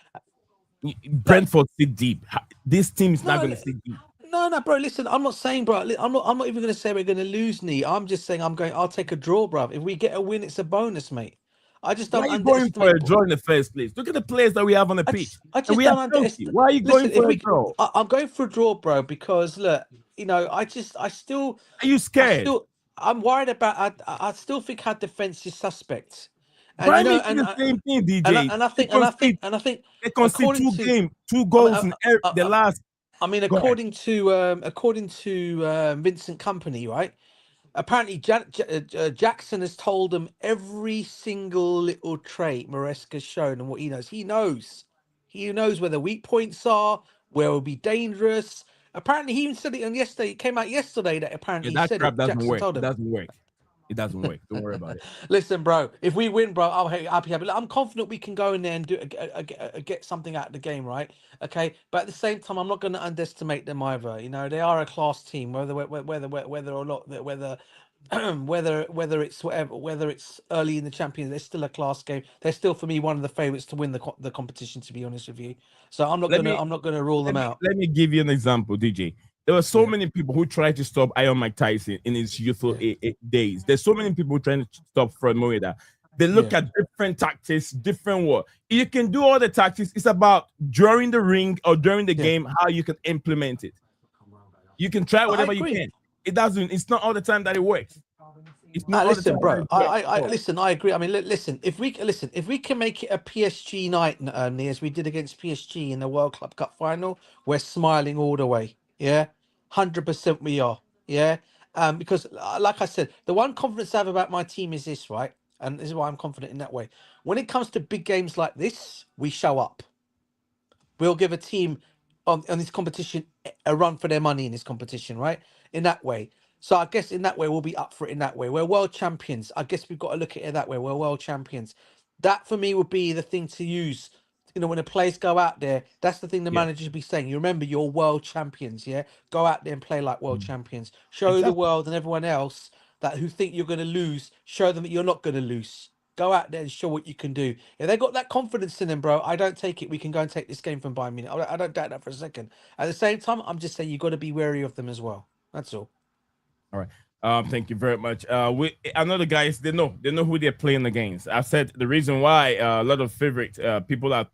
Brentford sit deep. This team is not going to sit deep. No, bro. Listen, I'm not saying, bro. I'm not even going to say we're going to lose, Nee. I'm just saying I'll take a draw, bro. If we get a win, it's a bonus, mate. I just don't. Why are you going for a draw in the first place? Look at the players that we have on the pitch. I just don't underestimate. Why are you going for a draw? I'm going for a draw, bro, because look, you know, I still. Are you scared? I'm worried about. I still think our defense is suspect. And you know, and the same thing, DJ. And I think they conceded 2 goals in the last. I mean, according to Vincent Kompany, right? Apparently, Jackson has told them every single little trait Maresca's shown and what he knows. He knows where the weak points are, where it will be dangerous. Apparently, he even said it on yesterday. It came out yesterday that apparently that he said crap it. Doesn't Jackson work. told him. It doesn't work. It doesn't work. Don't worry about it. Listen, bro. If we win, bro, I'll be happy. I'm confident we can go in there and get something out of the game, right? Okay. But at the same time, I'm not going to underestimate them either. You know, they are a class team. Whether or not whether it's early in the Champions, they're still a class game. They're still for me one of the favourites to win the competition. To be honest with you, so I'm not gonna rule them out. Let me give you an example, DJ. There were so many people who tried to stop Iron Mike Tyson in his youthful days. There's so many people trying to stop Fred Mayweather. They look at different tactics, different what. You can do all the tactics. It's about during the ring or during the game how you can implement it. You can try whatever you can. It doesn't. It's not all the time that it works. It's not listen, bro. Listen. I agree. I mean, listen. If we can make it a PSG night, as we did against PSG in the World Club Cup final, we're smiling all the way. Yeah, 100% we are. Yeah, because like I said, the one confidence I have about my team is this, right? And this is why I'm confident in that way. When it comes to big games like this, we show up. We'll give a team on this competition a run for their money in this competition, right? In that way. So I guess in that way, we'll be up for it in that way. We're world champions. I guess we've got to look at it that way. We're world champions. That for me would be the thing to use. You know, when the players go out there, that's the thing the manager should be saying. You remember, you're world champions, yeah? Go out there and play like world champions. Show the world and everyone else that who think you're going to lose, show them that you're not going to lose. Go out there and show what you can do. If they got that confidence in them, bro, I don't take it. We can go and take this game from Bayern Munich. I don't doubt that for a second. At the same time, I'm just saying you've got to be wary of them as well. That's all. All right. Thank you very much. I know the guys. They know who they're playing against. I've said the reason why a lot of favorite people are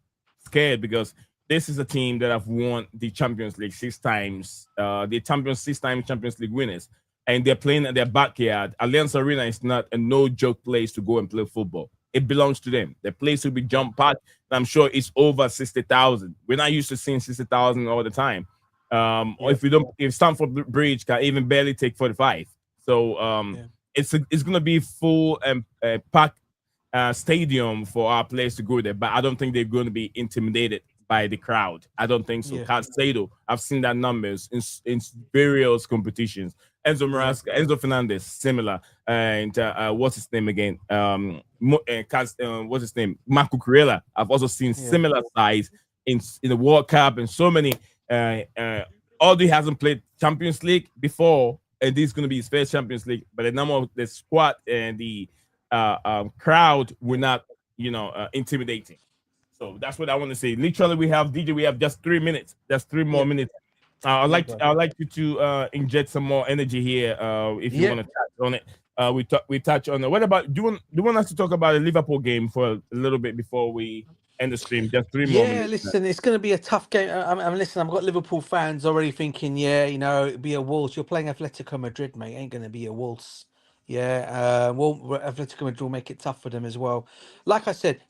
scared because this is a team that have won the Champions League 6 times. The 6-time Champions League winners, and they're playing at their backyard. Allianz Arena is not a no-joke place to go and play football. It belongs to them. The place will be jump packed. I'm sure it's over 60,000. We're not used to seeing 60,000 all the time. Or if Stamford Bridge can even barely take 45. So it's going to be full and packed stadium for our players to go there. But I don't think they're going to be intimidated by the crowd. I don't think so. Caicedo, I've seen that numbers in various competitions. Enzo Fernandez, similar. And what's his name again? What's his name? Marco Corella. I've also seen similar size in the World Cup and so many. Aldi hasn't played Champions League before, and this is going to be his first Champions League. But the number of the squad and the crowd were not, intimidating. So that's what I want to say. Literally, we have just 3 minutes. That's 3 more minutes. I'd like you to inject some more energy here. If you want to touch on it, we touch on it. What about do you want us to talk about the Liverpool game for a little bit before we end the stream? Just 3 more minutes. Yeah, listen, it's going to be a tough game. Listen, I've got Liverpool fans already thinking, it'd be a waltz. You're playing Atletico Madrid, mate. It ain't going to be a waltz. Yeah, Atletico Madrid will make it tough for them as well. Like I said,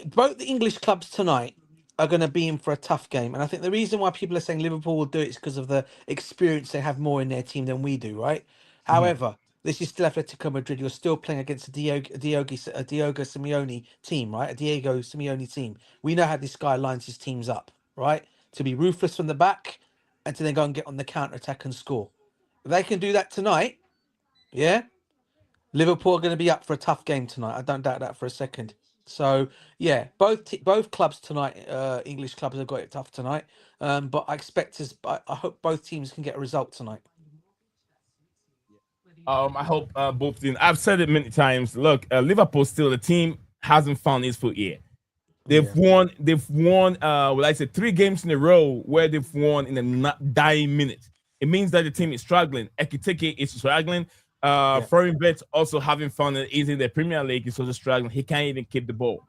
both the English clubs tonight are going to be in for a tough game. And I think the reason why people are saying Liverpool will do it is because of the experience they have more in their team than we do, right? However, this is still Atletico Madrid. You're still playing against a Diego Simeone team, right? A Diego Simeone team. We know how this guy lines his teams up, right? To be ruthless from the back and to then go and get on the counter-attack and score. If they can do that tonight, Liverpool are going to be up for a tough game tonight. I don't doubt that for a second. So, both clubs tonight, English clubs have got it tough tonight. But I hope both teams can get a result tonight. I hope both teams. I've said it many times. Look, Liverpool still the team hasn't found its foot yet. They've won. 3 games in a row where they've won in a dying minute. It means that the team is struggling. Ekitike is struggling. Foreign Vets also having fun in the Premier League is also struggling. He can't even keep the ball.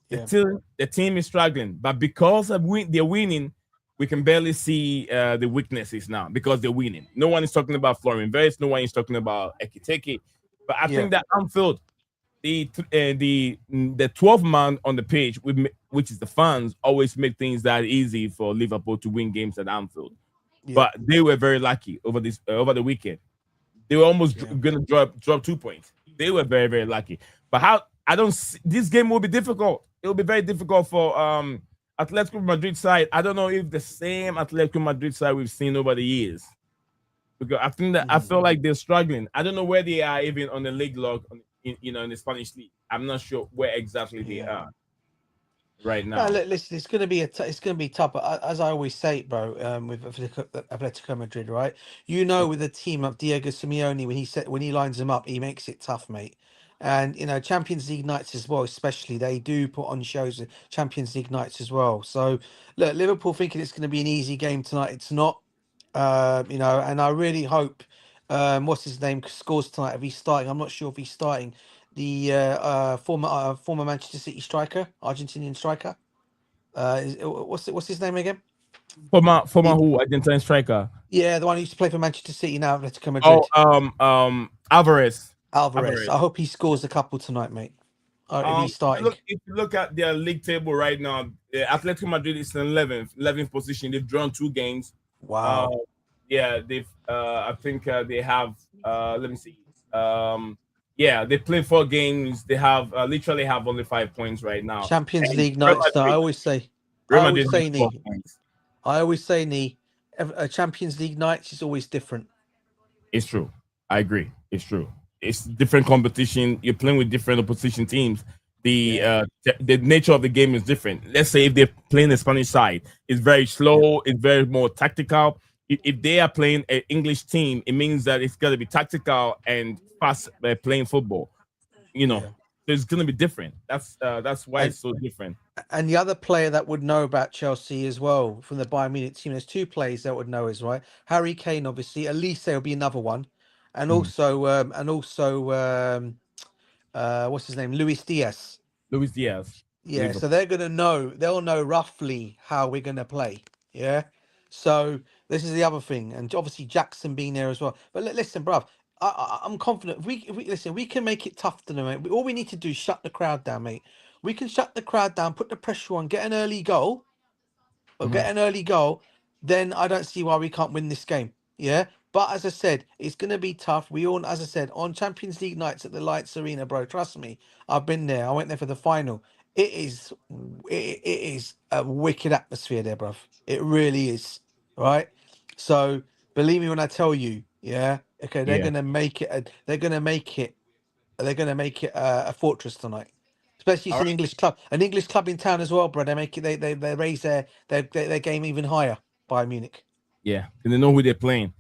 The team is struggling, but because they're winning, we can barely see the weaknesses now because they're winning. No one is talking about Florian Wirtz. No one is talking about Ekitike. But I think that Anfield, the 12th man on the pitch, which is the fans, always make things that easy for Liverpool to win games at Anfield. But they were very lucky over the weekend. They were almost going to drop 2 points. They were very, very lucky. But this game will be difficult. It will be very difficult for Atletico Madrid side. I don't know if the same Atletico Madrid side we've seen over the years. Because I think that I feel like they're struggling. I don't know where they are even on the league log, in the Spanish league. I'm not sure where exactly they are right now. No, listen, it's going to be tough. But as I always say, bro, with Atletico Madrid, right? With a team of Diego Simeone, when he lines them up, he makes it tough, mate. And Champions League nights as well, especially they do put on shows at Champions League nights as well. So look, Liverpool thinking it's going to be an easy game tonight. It's not, and I really hope what's his name scores tonight. If he's starting, I'm not sure if he's starting. The former Manchester City striker, Argentinian striker. What's his name again? Former who? Argentinian striker. Yeah, the one who used to play for Manchester City now, Atletico Madrid. Oh, Alvarez. I hope he scores a couple tonight, mate. If he's starting. If you look at their league table right now, Atletico Madrid is in 11th position. They've drawn 2 games. Wow. They've. I think they have. Let me see. They played 4 games. They have literally have only 5 points right now. Champions League nights. I always say, Nee, a Champions League nights is always different. It's true. I agree. It's true. It's different competition. You're playing with different opposition teams. The nature of the game is different. Let's say if they're playing the Spanish side, it's very slow. It's very more tactical. If they are playing an English team, it means that it's got to be tactical and fast playing football. So it's going to be different. That's why it's so different. And the other player that would know about Chelsea as well from the Bayern Munich team, there's two players that would know is right. Harry Kane, obviously. Elise will be another one, and also what's his name, Luis Diaz. Luis Diaz. Yeah, Liverpool. so they're gonna know. They'll know roughly how we're gonna play. Yeah. So this is the other thing, and obviously Jackson being there as well. But listen, bruv, I'm confident. If we listen, we can make it tough to them, mate. All we need to do is shut the crowd down, mate. We can shut the crowd down, put the pressure on, get an early goal, then I don't see why we can't win this game. Yeah. But as I said, it's going to be tough. As I said, on Champions League nights at the Allianz Arena, bro, trust me, I've been there. I went there for the final. It is a wicked atmosphere there, bruv. It really is. Right. So believe me when I tell you, they're going to make it. They're going to make it a fortress tonight. Especially it's an English club in town as well, bro. They make it. They raise their game even higher. Bayern Munich. Yeah, and they know who they're playing.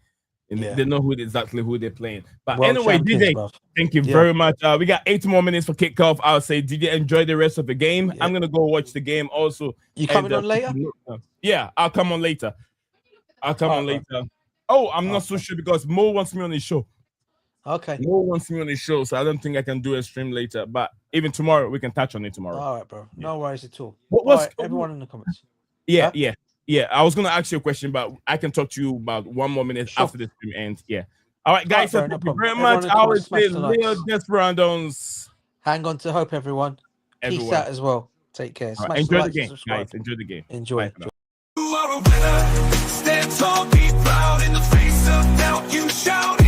And they know exactly who they're playing. But world anyway, DJ, thank you very much. We got 8 more minutes for kickoff. I'll say, DJ, enjoy the rest of the game. I'm going to go watch the game also. You coming on later? Yeah, I'll come on later. Oh, I'm not so sure because Mo wants me on his show. Okay. Mo wants me on his show, so I don't think I can do a stream later. But even tomorrow, we can touch on it tomorrow. All right, bro. No worries at all. Everyone in the comments. Yeah, I was going to ask you a question, but I can talk to you about 1 more minute after the stream ends. Yeah. All right, guys. Thank you very much. I always say, Leo Desperados. Hang on to hope, everyone. Peace out as well. Take care. Right, enjoy the game, guys. Enjoy the game. Enjoy. You are a winner. Stand tall, be proud in the face of doubt. You shout.